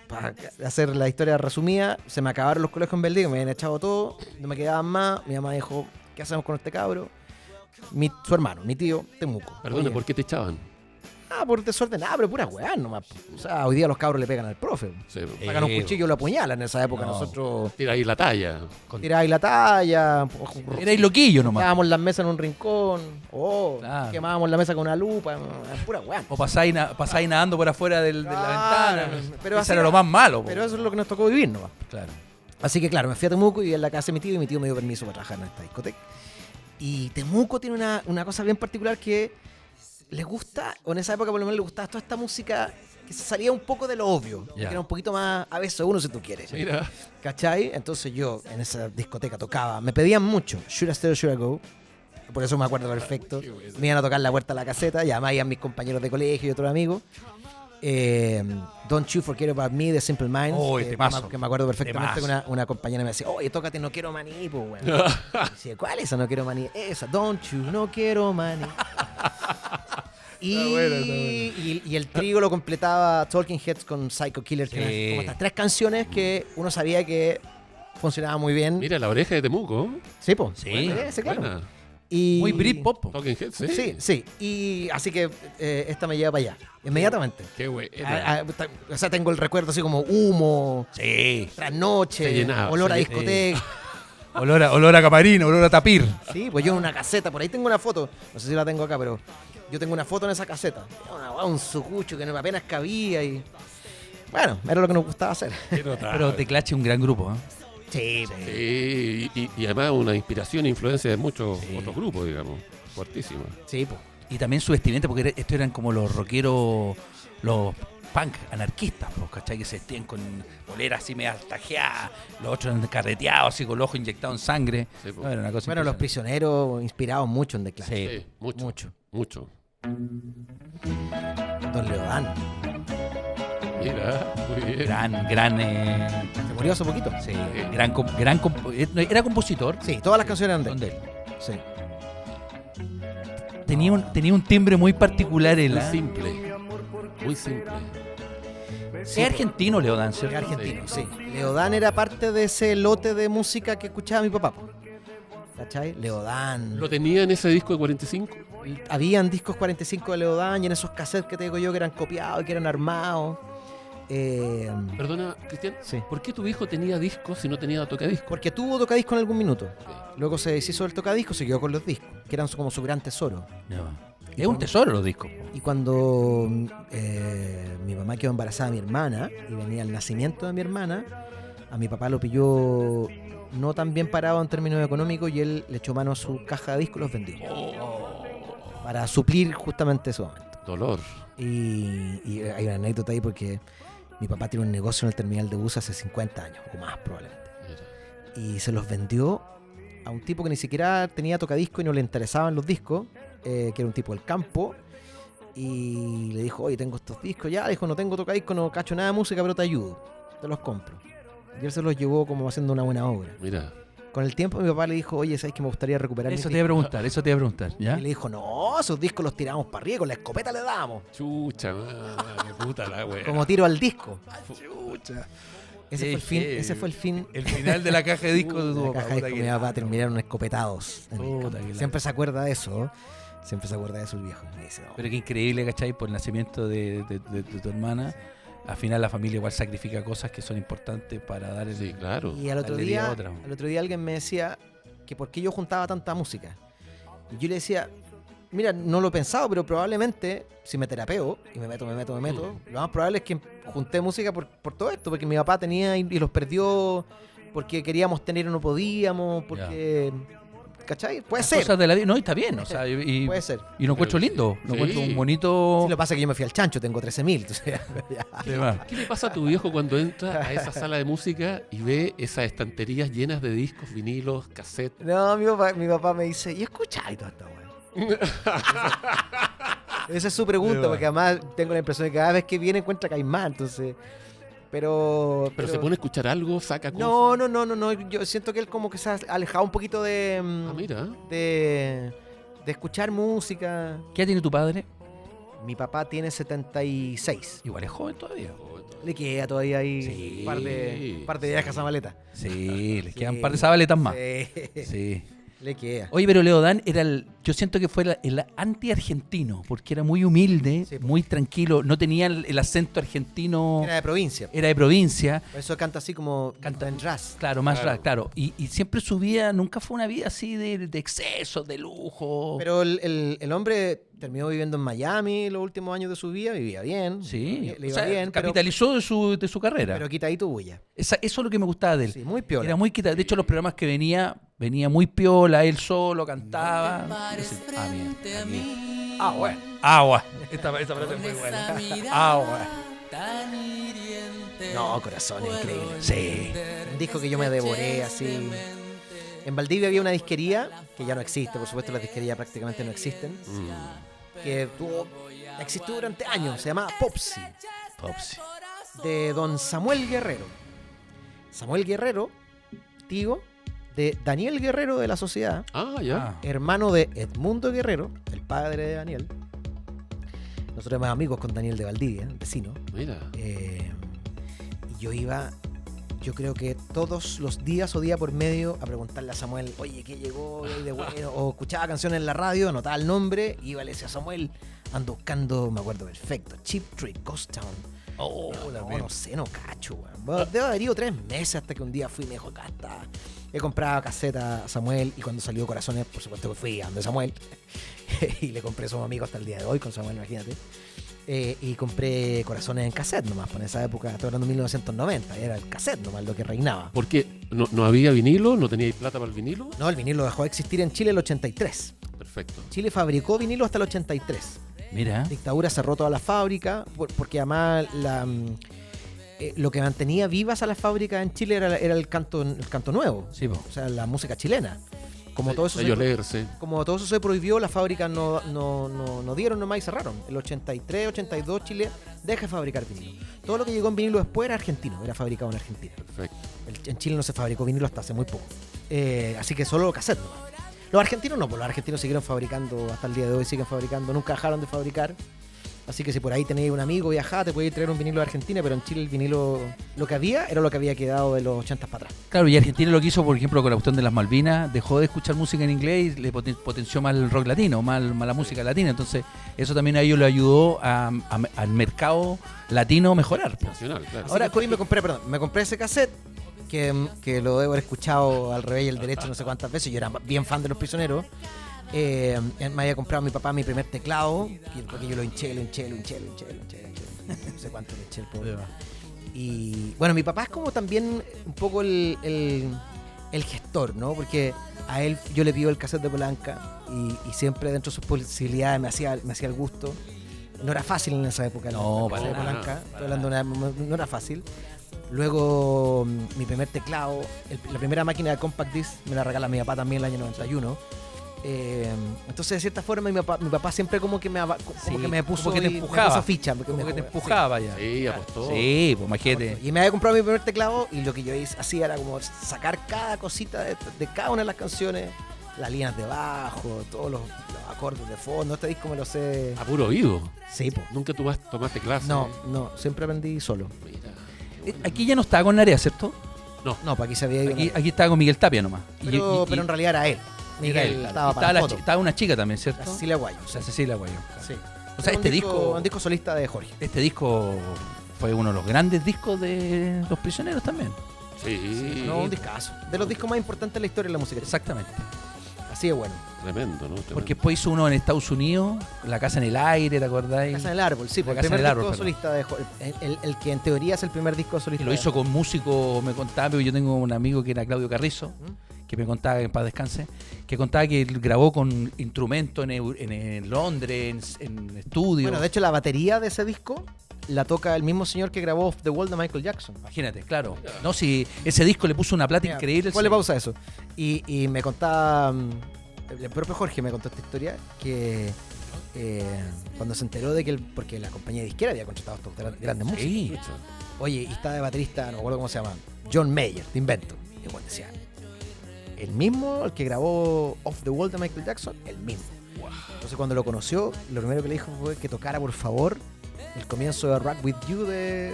Para hacer la historia resumida, se me acabaron los colegios en Valdivia, me habían echado todo, no me quedaban más. Mi mamá dijo, ¿qué hacemos con este cabro? Su hermano, mi tío, Temuco. Perdona, Oye, ¿por qué te echaban? por desordenado, pero pura weá nomás. O sea, hoy día los cabros le pegan al profe. Sí, Sacan un cuchillo y lo apuñalan. En esa época No. nosotros tira ahí la talla. tiráis la talla, Erais loquillo nomás. tirábamos las mesas en un rincón, Claro. quemábamos la mesa con una lupa, pura weá. O pasáis nadando por afuera de la Claro, ventana. pero Eso así era era- lo más malo. po. Pero eso es lo que nos tocó vivir nomás. Claro. Así que claro, me fui a Temuco y en la casa de mi tío, y mi tío me dio permiso para trabajar en esta discoteca. Y Temuco tiene una cosa bien particular que les gusta, o en esa época por lo menos le gustaba toda esta música que se salía un poco de lo obvio, que era un poquito más a veces uno si tú quieres. Mira. ¿Cachai? Entonces yo en esa discoteca tocaba, me pedían mucho, Should I Stay or Should I Go? Por eso me acuerdo perfecto. Me iban a tocar la puerta a la caseta, y además iban mis compañeros de colegio y otros amigos. Don't You Forget About Me de Simple Minds, Oh, que temazo. me acuerdo perfectamente que Temazo. una compañera me decía, oye, tócate No Quiero Maní, pues, weón. Decía, ¿cuál es esa No Quiero Maní? Esa, Don't You, No Quiero Maní. Y, Está bueno. y el trío lo completaba Talking Heads con Psycho Killer, que Sí. eran como estas tres canciones que uno sabía que funcionaba muy bien. Mira, la oreja de Temuco. Sí, pues. Sí. Sí, claro. Buena. Y, Muy Britpop. po. Talking Heads, sí. Sí, sí. Y así que esta me lleva para allá, inmediatamente. Qué buena. O sea, tengo el recuerdo así como humo, Sí. trasnoche, Se llenaba, olor a se discoteca. Olor a camarino, olor a tapir. Sí, pues yo en una caseta, por ahí tengo una foto, no sé si la tengo acá, pero yo tengo una foto en esa caseta. Un sucucho que no apenas cabía y... Bueno, era lo que nos gustaba hacer. Pero The Clash es un gran grupo. ¿eh? Sí, Sí, y además una inspiración e influencia de muchos otros grupos, digamos. Fuertísima. sí, pues. Y también su vestimenta, porque estos eran como los rockeros, los punk anarquistas, pues, ¿cachai? Que se vestían con poleras así medio tajeadas, los otros eran carreteados, así con los ojos inyectados en sangre. Sí, po. No, era una cosa Bueno, los impresionante. prisioneros inspirados mucho en The Clash. Sí. Sí, mucho. Mucho. Mucho. Don Leodán. Mira, muy bien. Gran, Se murió hace poquito. sí, era compositor. Sí, todas las canciones eran Son de de él. él. Sí. Tenía un timbre muy particular él. Muy ¿ah? simple. Muy simple. Es argentino, Leo Dancer. Es argentino, sí. Leodán era parte de ese lote de música que escuchaba mi papá. ¿Cachai? Leodán. ¿Lo tenía en ese disco de 45? Habían discos 45 de Leodán y en esos cassettes que te digo yo que eran copiados y que eran armados. Perdona, Cristian. Sí. ¿Por qué tu hijo tenía discos si no tenía tocadiscos? Porque tuvo tocadiscos en algún minuto. Luego se deshizo del tocadiscos, se quedó con los discos, que eran como su gran tesoro. Es un tesoro los discos. po. Y cuando mi mamá quedó embarazada de mi hermana y venía el nacimiento de mi hermana, a mi papá lo pilló no tan bien parado en términos económicos y él le echó mano a su caja de discos y los vendió. Para suplir justamente ese momento. Dolor. Y hay una anécdota ahí porque mi papá tiene un negocio en el terminal de bus hace 50 años o más probablemente. Mira. Y se los vendió a un tipo que ni siquiera tenía tocadiscos y no le interesaban los discos, que era un tipo del campo. Y le dijo, oye, tengo estos discos. Ya, dijo, no tengo tocadiscos, no cacho nada de música, pero te ayudo. Te los compro. Y él se los llevó como haciendo una buena obra. Mira. Con el tiempo mi papá le dijo, oye, ¿sabes que me gustaría recuperar mis Eso te iba a discos? preguntar, eso te iba a preguntar. ¿Ya? Y le dijo, no, esos discos los tiramos para arriba, con la escopeta le damos. Chucha, madre, puta la wea. Como tiro al disco. Chucha. Ese fue el fin. El final de la caja de discos de tu La papá. caja de puta discos que- de mi papá terminaron escopetados. en el Puta campo. que la- Siempre se acuerda de eso. Siempre se acuerda de eso el viejo. Me dice, no, Pero qué increíble, ¿cachai? Por el nacimiento de tu hermana, al final la familia igual sacrifica cosas que son importantes para dar el... Sí, claro. Y al otro Darle vida a día, otra. al otro día alguien me decía que por qué yo juntaba tanta música. Y yo le decía, mira, no lo he pensado, pero probablemente si me terapeo y me meto, lo más probable es que junté música por todo esto, porque mi papá tenía y los perdió porque queríamos tener y no podíamos, porque... ¿Cachai? Puede Las ser. cosas de la vida. No, y está bien, o sea, Puede ser. y lo encuentro lindo, lo Sí. encuentro un bonito... Sí, lo que pasa es que yo me fui al chancho, tengo 13.000. Entonces, ya. tema. ¿Qué le pasa a tu viejo cuando entra a esa sala de música y ve esas estanterías llenas de discos, vinilos, cassettes? No, mi papá me dice, ¿y escucháis toda esta weá? Esa es su pregunta, porque además tengo la impresión de que cada vez que viene encuentra Caimán, entonces... Pero Pero se pone a escuchar algo, saca cosas. No, yo siento que él como que se ha alejado un poquito de... Ah, mira. de escuchar música. ¿Qué edad tiene tu padre? Mi papá tiene 76. Igual es joven todavía. Le queda todavía ahí Sí. un par de viajes a maleta. Sí, les quedan Sí. un par de sabaletas más. Sí. Sí. Le queda. Oye, pero Leodán era yo siento que fue el anti-argentino, porque era muy humilde, Sí, po. muy tranquilo, no tenía el acento argentino, Era de provincia. era de provincia, Por eso canta así como canta en jazz. claro, más Claro. claro. Y siempre su vida, nunca fue una vida así de exceso, de lujo. Pero el hombre terminó viviendo en Miami los últimos años de su vida, vivía bien. sí, Le o iba sea, bien, capitalizó de su carrera. pero quitadito bulla. Eso es lo que me gustaba de él. Sí, muy piola. Era muy quitado. De hecho, los programas que venía muy piola, él solo cantaba. Agua. Agua. Esta frase es muy buena. Agua. No, corazón, increíble. Sí. Un disco que yo me devoré así. En Valdivia había una disquería, que ya no existe, por supuesto las disquerías prácticamente no existen, que existió durante años, se llamaba Popsi, Popsi. de don Samuel Guerrero. Samuel Guerrero, tío de Daniel Guerrero de la Sociedad, Ah, ya. hermano de Edmundo Guerrero, el padre de Daniel. Nosotros éramos amigos con Daniel de Valdivia, vecino. Mira. Y yo iba, yo creo que todos los días o día por medio a preguntarle a Samuel, oye, ¿qué llegó? ¿Qué hay de bueno? O escuchaba canciones en la radio, anotaba el nombre, iba y le decía a Samuel, ando buscando, me acuerdo perfecto, Cheap Trick, Ghost Town. Oh, No sé, no cacho, weón. Bueno, debo haber ido 3 meses hasta que un día fui y me dijo, acá está. He comprado caseta a Samuel y cuando salió Corazones, por supuesto que fui a donde Samuel. Y le compré, somos amigos hasta el día de hoy con Samuel, imagínate. Y compré Corazones en cassette nomás, pues en esa época, estoy hablando de 1990, era el cassette nomás lo que reinaba. ¿Por qué? ¿No había vinilo? ¿No teníais plata para el vinilo? No, el vinilo dejó de existir en Chile el 83. Perfecto. Chile fabricó vinilo hasta el 83. Mira. Dictadura cerró toda la fábrica, porque además lo que mantenía vivas a las fábricas en Chile era el canto nuevo, Sí, po. o sea, la música chilena. Como todo eso Sello se, leerse. como todo eso se prohibió, las fábricas no dieron nomás y cerraron. El 83, 82 Chile deja de fabricar vinilo. Todo lo que llegó en vinilo después era argentino, era fabricado en Argentina. Perfecto. En Chile no se fabricó vinilo hasta hace muy poco. Así que solo cassette nomás. Los argentinos no, pues los argentinos siguieron fabricando hasta el día de hoy, siguen fabricando, nunca dejaron de fabricar. Así que si por ahí tenéis un amigo viajado, te podéis traer un vinilo de Argentina, pero en Chile el vinilo, lo que había, era lo que había quedado de los 80 para atrás. Claro, y Argentina lo que hizo, por ejemplo, con la cuestión de las Malvinas, dejó de escuchar música en inglés y le potenció más el rock latino, más la música latina. Entonces, eso también a ellos le ayudó al mercado latino mejorar, po. Nacional, claro. Ahora, hoy me compré ese cassette, que lo debo haber escuchado al revés y al derecho no sé cuántas veces. Yo era bien fan de Los Prisioneros. Me había comprado mi papá mi primer teclado, porque yo lo hinché. No sé cuánto le hinché el pobre. Y bueno, mi papá es como también un poco el gestor, ¿no? Porque a él yo le pido el cassette de Polanca y siempre dentro de sus posibilidades me hacía el gusto. No era fácil en esa época. No, el para cassette de nada. Polanca. Estoy hablando no era fácil. Luego mi primer teclado, la primera máquina de compact disc me la regala mi papá también en el año 91. Entonces de cierta forma mi papá siempre como que me puso como que te y me empujaba, puso ficha, como que te sí. empujaba ya. Sí, apostó. Sí, pues imagínate. Y me había comprado mi primer teclado y lo que yo hacía era como sacar cada cosita de cada una de las canciones, las líneas de bajo, todos los acordes de fondo. Este disco me lo sé. A puro oído. Sí, pues. Nunca tomaste clase. No, siempre aprendí solo. Mira. Aquí ya no estaba con Narea, ¿cierto? No, para aquí se había ido. Aquí estaba con Miguel Tapia nomás. Pero en realidad era él. Miguel claro. estaba Y para la foto. estaba una chica también, ¿cierto? La Cecilia Guayo. O sea, Cecilia Guayo. Sí. O sea, Era este un disco solista de Jorge. Este disco fue uno de los grandes discos de Los Prisioneros también. Sí. No, un discazo. De los discos más importantes de la historia de la música. Exactamente. Así de bueno. Tremendo, ¿no? Tremendo. Porque después hizo uno en Estados Unidos, La Casa en el Aire, ¿te acordáis? Casa en el Árbol, sí, La porque el Casa en primer el Árbol, disco perdón. solista de Jorge. El que en teoría es el primer disco solista. Y lo hizo con músicos, me contaba, pero yo tengo un amigo que era Claudio Carrizo, que me contaba, en paz descanse, que contaba que él grabó con instrumentos en Londres, en estudio. Bueno, de hecho, la batería de ese disco la toca el mismo señor que grabó Off the Wall de Michael Jackson. Imagínate, claro. No, si ese disco le puso una plata Mira, increíble. ponle pausa a eso. Y me contaba, el propio Jorge me contó esta historia, que cuando se enteró de que porque la compañía disquera había contratado a estos grandes músicos. Sí. Oye, y está de baterista, no me acuerdo cómo se llama, John Mayer, te invento. Y bueno, decía, el mismo, el que grabó Off the Wall de Michael Jackson, el mismo. Entonces cuando lo conoció, lo primero que le dijo fue que tocara, por favor, el comienzo de Rock With You de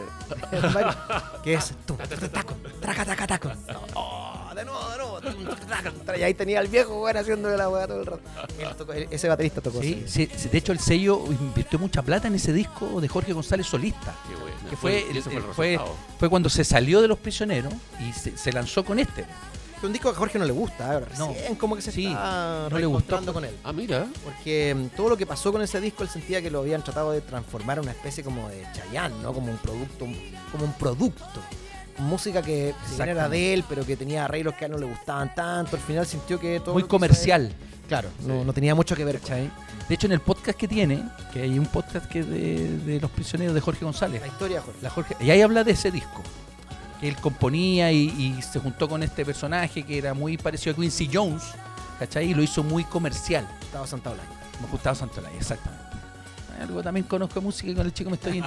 Michael, que es taco. No, de nuevo. Y ahí tenía al viejo weón haciendo la weá todo el rato. Ese baterista tocó Sí, así. sí, de hecho el sello invirtió mucha plata en ese disco de Jorge González solista. Qué bueno. Que fue, Y ese fue el fue resultado. cuando se salió de Los Prisioneros y se lanzó con este. Es un disco que a Jorge no le gusta, ahora No. recién como que se Sí, está no le gustó. reencontrando con él. Ah, mira. Porque todo lo que pasó con ese disco, él sentía que lo habían tratado de transformar en una especie como de Chayanne, ¿no? Como un producto. Música que si bien era de él, pero que tenía arreglos que a él no le gustaban tanto. Al final sintió que todo Muy lo que hizo comercial. él, claro, no tenía mucho que ver con ¿Cachai? De hecho, en el podcast que tiene, que hay un podcast que de Los Prisioneros de Jorge González, la historia de Jorge. y ahí habla de ese disco. Que él componía y se juntó con este personaje que era muy parecido a Quincy Jones, ¿cachai? Y lo hizo muy comercial. Gustavo Santaolalla. Gustavo Santolaya, exactamente. Algo también conozco música y con el chico me estoy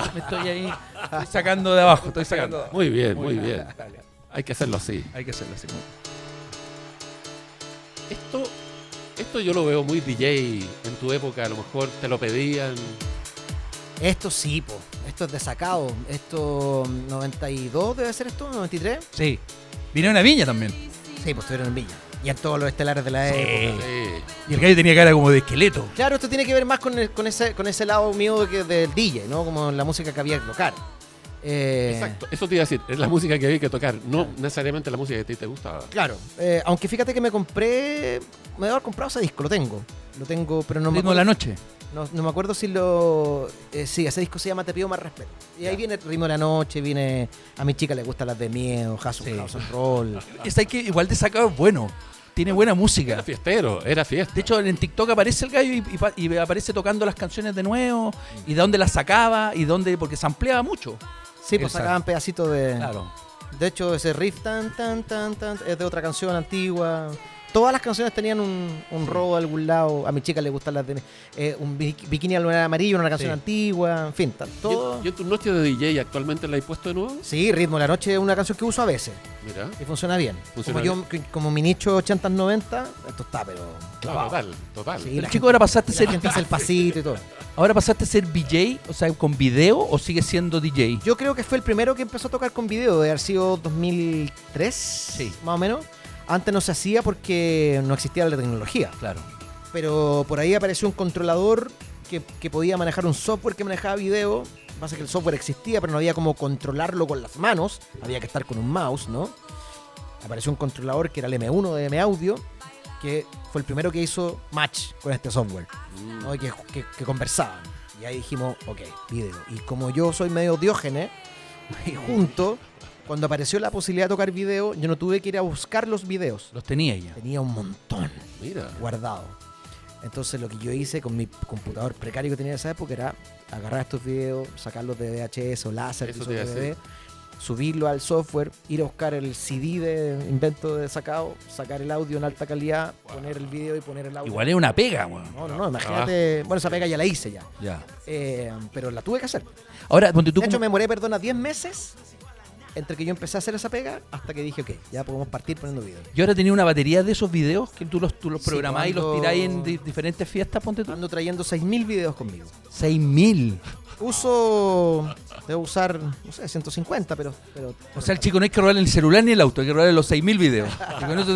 ahí estoy sacando de abajo, estoy sacando de abajo. Muy bien, muy bien. Dale. Hay que hacerlo así. Hay que hacerlo así. Esto yo lo veo muy DJ. En tu época a lo mejor te lo pedían. Esto sí, po. Esto es desacado. Esto 92 debe ser esto, 93. Sí. Vino una viña también. Sí, pues estuvieron en Villa. Y en todos los estelares de la época. Sí. Y el gallo tenía cara como de esqueleto. Claro, esto tiene que ver más con ese lado mío del DJ, ¿no? Como la música que había que tocar. Exacto, eso te iba a decir, es la música que había que tocar, no necesariamente la música que a ti te gustaba. Claro, aunque fíjate que me debo haber comprado ese disco, lo tengo, pero no me Ritmo de acuerdo, la noche. no me acuerdo si sí, ese disco se llama Te pido más respeto. Y ahí viene Ritmo de la Noche, viene A mi chica le gustan las de miedo, House and Roll. Es que igual de sacado es bueno. Tiene buena música. Era fiestero, era fiesta. De hecho, en TikTok aparece el gallo y aparece tocando las canciones de nuevo y de dónde las sacaba y dónde, porque se ampliaba mucho. Sí, pues Exacto. sacaban pedacitos de... Claro. De hecho, ese riff tan, es de otra canción antigua. Todas las canciones tenían un robo de algún lado. A mi chica le gustan las de... un bikini al lunar amarillo, una canción Sí. antigua. En fin, todo... ¿Y en tus noches de DJ actualmente la he puesto de nuevo? Sí, Ritmo de la Noche es una canción que uso a veces. Mira. Y funciona bien. Funciona Como mi nicho 80s, 90, esto está, pero... Claro, total. Sí, Pero la chico, gente- ahora pasaste a la ser gente hace el pasito y todo. ahora pasaste a ser VJ, o sea, con video o sigues siendo DJ. Yo creo que fue el primero que empezó a tocar con video, de haber sido 2003, Sí. más o menos. Antes no se hacía porque no existía la tecnología. Claro. Pero por ahí apareció un controlador que podía manejar un software que manejaba video. Pasa que el software existía, pero no había como controlarlo con las manos. Había que estar con un mouse, ¿no? Apareció un controlador que era el M1 de M-Audio, que fue el primero que hizo match con este software, ¿no? Y que conversaban. Y ahí dijimos, ok, video. Y como yo soy medio Diógenes, y junto, cuando apareció la posibilidad de tocar video, yo no tuve que ir a buscar los videos. Los tenía ya. Tenía un montón Mira. guardado. Entonces lo que yo hice con mi computador precario que tenía en esa época era agarrar estos videos, sacarlos de VHS o láser, Eso que te iba a son DVD, subirlo al software, ir a buscar el CD de invento de sacado, sacar el audio en alta calidad, poner el video y poner el audio. Igual es una pega, weón. No, imagínate. Bueno, esa pega ya la hice ya. Ya. Pero la tuve que hacer. Ahora, ponte tú De hecho, como- me demoré, 10 meses entre que yo empecé a hacer esa pega hasta que dije, ok, ya podemos partir poniendo video. Yo ahora tenía una batería de esos videos que tú los Sí, programás y los cuando- tiráis en diferentes fiestas, ponte tú. Ando trayendo 6.000 videos conmigo. 6.000. Uso Debo usar, no sé, 150, pero O sea, el chico no hay que robarle el celular ni el auto, hay que robarle los 6.000 videos. Y con eso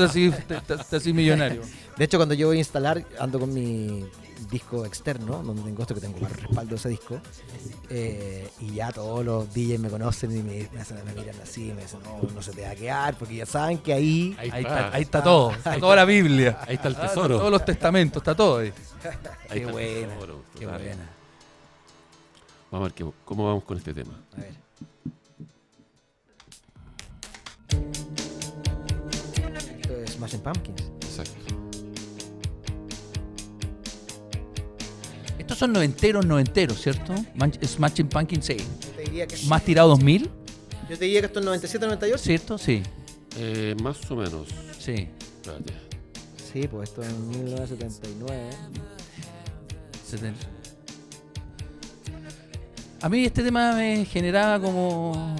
te así millonario. de hecho, cuando yo voy a instalar, ando con mi disco externo, donde tengo esto que tengo para el respaldo de ese disco, y ya todos los DJs me conocen y me miran así, me dicen, no se te va a quedar, porque ya saben que ahí Ahí está todo, está toda la Biblia. Ahí está el tesoro. Todos los testamentos, está todo ahí. Ahí Qué está el buena, tesoro, qué total. buena. Vamos a ver cómo vamos con este tema. A ver. Esto es Smashing Pumpkins. Exacto. Estos son noventeros, ¿cierto? Smashing Pumpkins, sí. Yo te diría que Más tirado 2000, Yo te diría que esto es 97, 98. ¿cierto? Sí, Más o menos. sí. Espérate. Sí, pues esto es en 1979. 70. A mí este tema me generaba como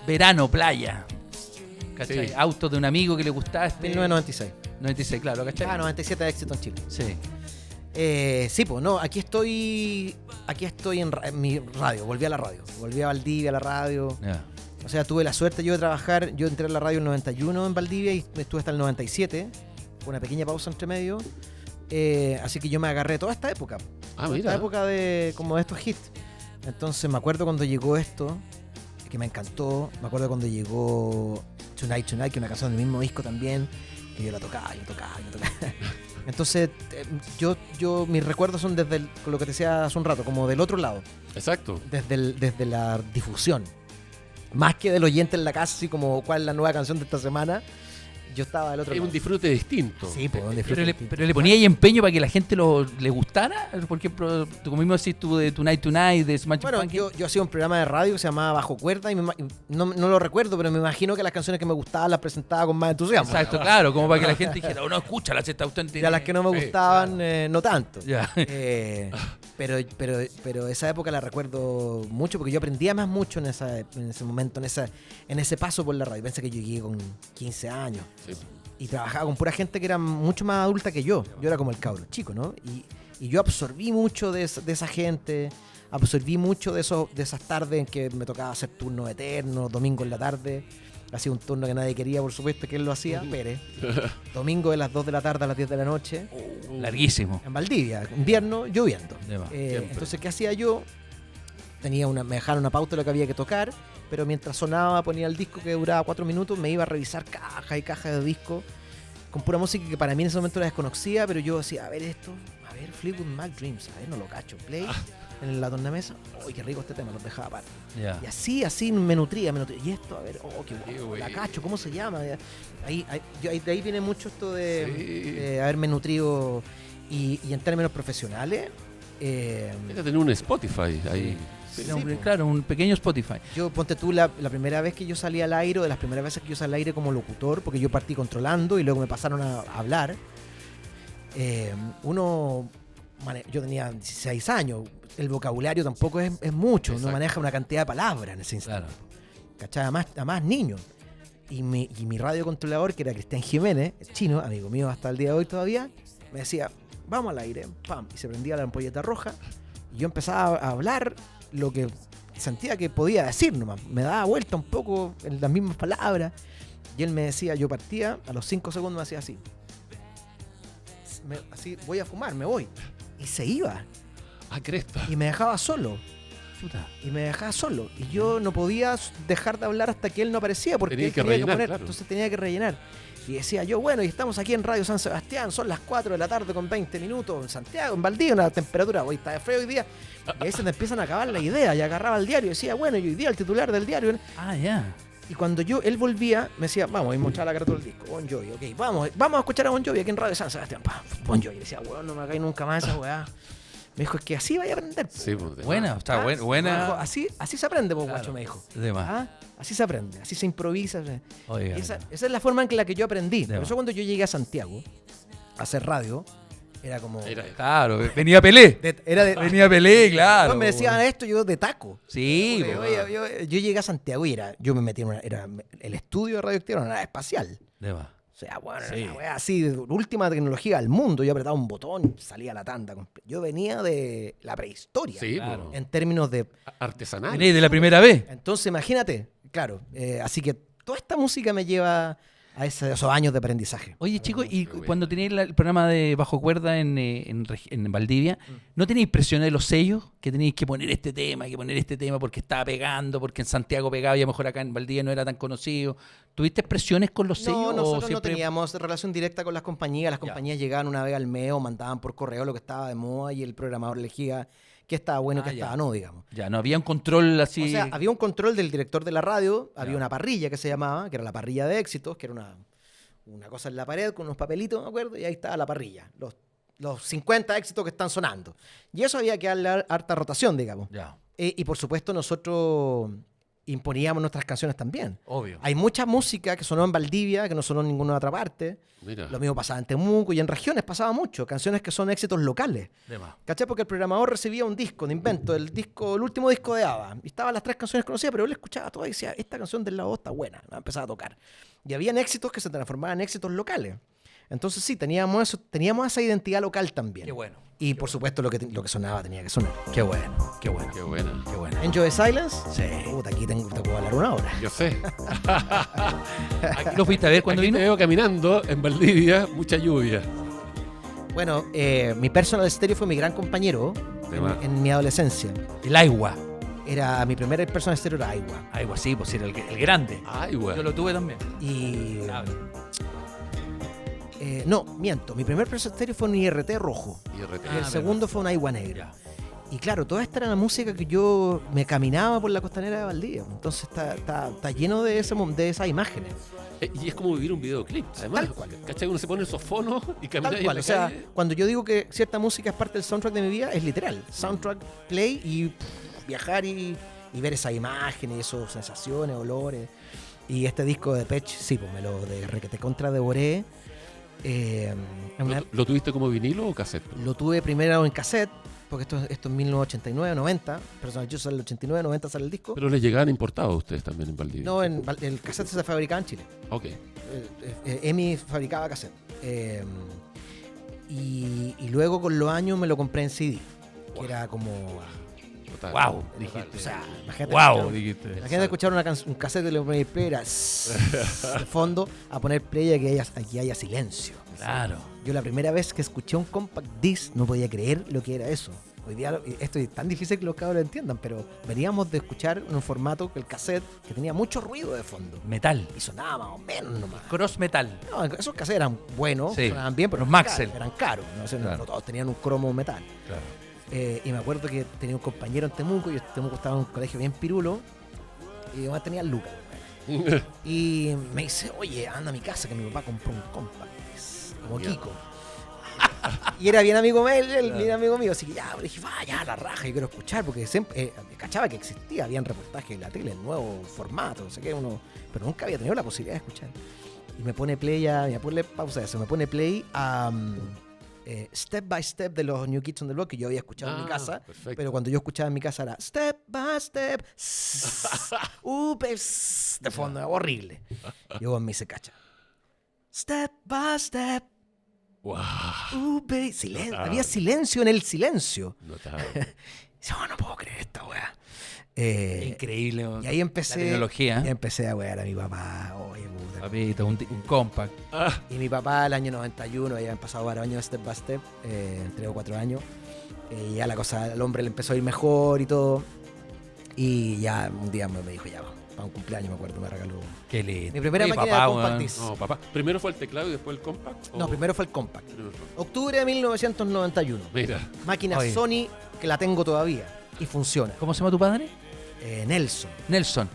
verano, playa. ¿Cachai? Sí. Autos de un amigo que le gustaba este. 1996. 96, claro, ¿cachai? 97 de éxito en Chile. Sí. Sí, pues no, aquí estoy en mi radio, volví a la radio, volví a Valdivia a la radio. Ya. O sea, tuve la suerte yo de trabajar, yo entré a la radio en el 91 en Valdivia y estuve hasta el 97, una pequeña pausa entre medio. Así que yo me agarré toda esta época. Toda Mira. esta época de como de estos hits. Entonces me acuerdo cuando llegó esto, que me encantó. Me acuerdo cuando llegó Tonight, que es una canción del mismo disco también, que yo la tocaba. Entonces, mis recuerdos son desde con lo que te decía hace un rato, como del otro lado, Exacto. desde la difusión. Más que del oyente en la casa, así como cuál es la nueva canción de esta semana, yo estaba del otro Es lado. un disfrute distinto. Sí, pues un disfrute. Pero le ponía ahí empeño para que la gente le gustara. Por ejemplo, tú como mismo decís tú de Tonight, de Smashing Bueno, Pumpkins. yo hacía un programa de radio que se llamaba Bajo Cuerda y no lo recuerdo, pero me imagino que las canciones que me gustaban las presentaba con más entusiasmo. Exacto, claro, como para que la gente dijera, no, escúchala, esta usted Y a las que no me Sí, gustaban, no tanto. Ya. Pero esa época la recuerdo mucho porque yo aprendía más mucho en ese momento, en ese paso por la radio. Pensé que yo llegué con 15 años Sí. y trabajaba con pura gente que era mucho más adulta que yo. Yo era como el cabro chico, ¿no? Y yo absorbí mucho de esa gente, absorbí mucho de esas tardes en que me tocaba hacer turnos eternos, domingo en la tarde. Hacía un turno que nadie quería, por supuesto, que él lo hacía, Pérez. Domingo de las 2 de la tarde a las 10 de la noche. Larguísimo. En Valdivia, invierno, lloviendo. De más. Entonces, ¿qué hacía yo? Me dejaron una pauta de lo que había que tocar, pero mientras sonaba, ponía el disco que duraba 4 minutos, me iba a revisar caja y caja de disco con pura música que para mí en ese momento era desconocida, pero yo decía, a ver esto, a ver Fleetwood Mac Dreams, a ver, no lo cacho, play en la tornamesa, uy, qué rico este tema, los dejaba aparte. Ya. Y así me nutría, y esto, a ver, qué Qué guapo, la bueno. cacho, ¿cómo se llama? De ahí viene mucho esto Sí. de haberme nutrido y en términos profesionales. Era tener un Spotify ahí. Sí, Hombre, po. claro, un pequeño Spotify. Yo, ponte tú, la primera vez que yo salí al aire, o de las primeras veces que yo salí al aire como locutor, porque yo partí controlando y luego me pasaron a hablar. Yo tenía 16 años, el vocabulario tampoco es mucho, Exacto. uno maneja una cantidad de palabras en ese instante. Claro. ¿Cachai? Además niños. Y mi radiocontrolador, que era Cristian Jiménez, chino, amigo mío hasta el día de hoy todavía, me decía, vamos al aire, pam, y se prendía la ampolleta roja, y yo empezaba a hablar lo que sentía que podía decir nomás. Me daba vuelta un poco en las mismas palabras, y él me decía, yo partía, a los 5 segundos me hacía así. Así, voy a fumar, me voy. Y se iba, Cresta. y me dejaba solo. Chuta. Y yo no podía dejar de hablar hasta que él no aparecía porque Tenía él que tenía rellenar, poner, claro. entonces tenía que rellenar. Y decía yo, bueno, y estamos aquí en Radio San Sebastián, son las 4 de la tarde con 20 minutos en Santiago, en Valdivia, una temperatura, hoy está de frío hoy día. Y ahí se te empiezan a acabar la idea, y agarraba el diario y decía, bueno, y hoy día el titular del diario. Ya. Y cuando él volvía, me decía, vamos, y mostraba la carátula del disco, Bon Jovi, ok, vamos a escuchar a Bon Jovi aquí en Radio San Sebastián. Pam, Bon Jovi, y decía, weón, no me hagáis nunca más esa weá. Me dijo, es que así vaya a aprender. Sí, pues, Buena, está Me dijo, buena. así se aprende, Claro. guacho, me dijo. De más. ¿Ah? Así se aprende, así se improvisa. Oiga. Esa es la forma en la que yo aprendí. De Por más. eso cuando yo llegué a Santiago a hacer radio, era como... Claro, venía Pelé. Venía Pelé, claro. me decían esto yo de taco. Sí, Porque, po. oye, yo llegué a Santiago y yo me metí en el estudio de radioactiva era una nave espacial. De más. sea, bueno, Sí. era una wea así, de última tecnología del mundo. Yo apretaba un botón y salía la tanda. Yo venía de la prehistoria. Sí, Claro. bueno, En términos de... artesanal. Venís de la primera vez. Entonces, imagínate, claro. Así que toda esta música me lleva a esos años de aprendizaje. Oye, chicos, y Qué bueno. cuando tenéis el programa de Bajo Cuerda en Valdivia, ¿no tenéis presiones de los sellos? Que tenéis que poner este tema, porque estaba pegando, porque en Santiago pegaba y a lo mejor acá en Valdivia no era tan conocido. ¿Tuviste presiones con los sellos? No, o nosotros no siempre... teníamos relación directa con las compañías. Las Ya. compañías llegaban una vez al mes o mandaban por correo lo que estaba de moda y el programador elegía qué estaba bueno y qué ya. estaba no, digamos. Ya, no había un control así. O sea, había un control del director de la radio, había Ya. una parrilla que se llamaba, que era la parrilla de éxitos, que era una cosa en la pared con unos papelitos, me acuerdo, y ahí estaba la parrilla, los 50 éxitos que están sonando. Y eso había que darle harta rotación, digamos. Ya, Y por supuesto nosotros imponíamos nuestras canciones también. obvio. Hay mucha música que sonó en Valdivia, que no sonó en ninguna otra parte. Mira. Lo mismo pasaba en Temuco y en regiones pasaba mucho. Canciones que son éxitos locales. De más. ¿Cachai? Porque el programador recibía un disco de invento, el último disco de ABBA. Y estaban las 3 canciones conocidas, pero él escuchaba todas y decía, esta canción del lado 2 está buena. La empezaba a tocar. Y habían éxitos que se transformaban en éxitos locales. Entonces sí, teníamos esa identidad local también. Qué bueno. Y por supuesto lo que sonaba tenía que sonar. Qué bueno, qué bueno. Qué buena. Qué bueno. Enjoy the Silence. Sí. Puta, aquí te puedo hablar una hora. Yo sé. ¿Lo fuiste a ver cuando Aquí vino? te veo caminando en Valdivia, mucha lluvia. Bueno, mi personal stereo fue mi gran compañero De más. en mi adolescencia. El Aigua. Mi primer personal stereo era Aigua. Aigua, sí, pues era el grande. Ay, Yo güey. lo tuve también. Y... no, miento. Mi primer personal stereo fue un IRT rojo. Y RT. Y el Ah, segundo fue un Aigua negra. Y claro, toda esta era la música que yo me caminaba por la costanera de Valdivia. Entonces está lleno de esas imágenes. Y es como vivir un videoclip, además. Tal cual. ¿Cachai? Uno se pone esos fonos y camina Tal ahí cual. en O la sea, calle. cuando yo digo que cierta música es parte del soundtrack de mi vida, es literal. Soundtrack, play y viajar y ver esas imágenes, esas sensaciones, olores. Y este disco de Depeche, sí, pues me lo de requete contra devoré. ¿Lo tuviste como vinilo o cassette? Lo tuve primero en cassette, porque esto es 1989, 90. Personal Juice sale el 89, 90 sale el disco. Pero les llegaban importados a ustedes también en Valdivia. No, el cassette se fabricaba en Chile. Ok. EMI fabricaba cassette. Y luego con los años me lo compré en CD, que era como... Total. Wow, O dijiste. sea, imagínate Wow, escuchar- dijiste. imagínate escuchar un cassette de poner play era de fondo a poner play y aquí haya silencio. Claro. Yo la primera vez que escuché un compact disc no podía creer lo que era eso. Hoy día esto es tan difícil que los cabros lo entiendan, pero veníamos de escuchar en un formato que el cassette que tenía mucho ruido de fondo Metal. y sonaba más o menos nomás. Cross metal. No, esos cassettes eran buenos, Sí. sonaban bien, pero Los eran Maxell. caros, eran caros. ¿No? O sea, Claro. no todos tenían un cromo metal. Claro. Y me acuerdo que tenía un compañero en Temuco, y Temuco estaba en un colegio bien pirulo, y además tenía lucas. Y me dice, oye, anda a mi casa que mi papá compró un compact disc, como Ya. Kiko. Y era bien amigo mío, él bien amigo mío, así que ya, le dije, vaya, la raja, yo quiero escuchar, porque siempre cachaba que existía, habían reportajes en la tele, el nuevo formato, no sé qué, pero nunca había tenido la posibilidad de escuchar. Y me pone play me pone pausa eso, me pone play a Step by Step de los New Kids on the Block, que yo había escuchado en mi casa, Perfecto. pero cuando yo escuchaba en mi casa era Step by Step, de fondo, horrible. Y luego me dice, cacha, Step by Step, Wow. silencio, había silencio en el silencio. Notable. Dice, oh, no puedo creer esta weá. Increíble. Y ahí empecé, La tecnología. y empecé a wear a mi papá, oye, puta. Papito, un compact. Y mi papá el año 91, ya habían pasado varios años Step by Step, 3 o 4 años, y ya la cosa, al hombre le empezó a ir mejor y todo, y ya un día me dijo, ya, para un cumpleaños me acuerdo, me regaló. Qué lindo. Mi primera Oye, máquina papá, de compact weón. disc. No, papá. ¿Primero fue el teclado y después el compact? No, ¿O primero fue el compact. primero fue- Octubre de 1991. Mira. Máquina Oye. Sony que la tengo todavía y funciona. ¿Cómo se llama tu padre? Nelson. Nelson.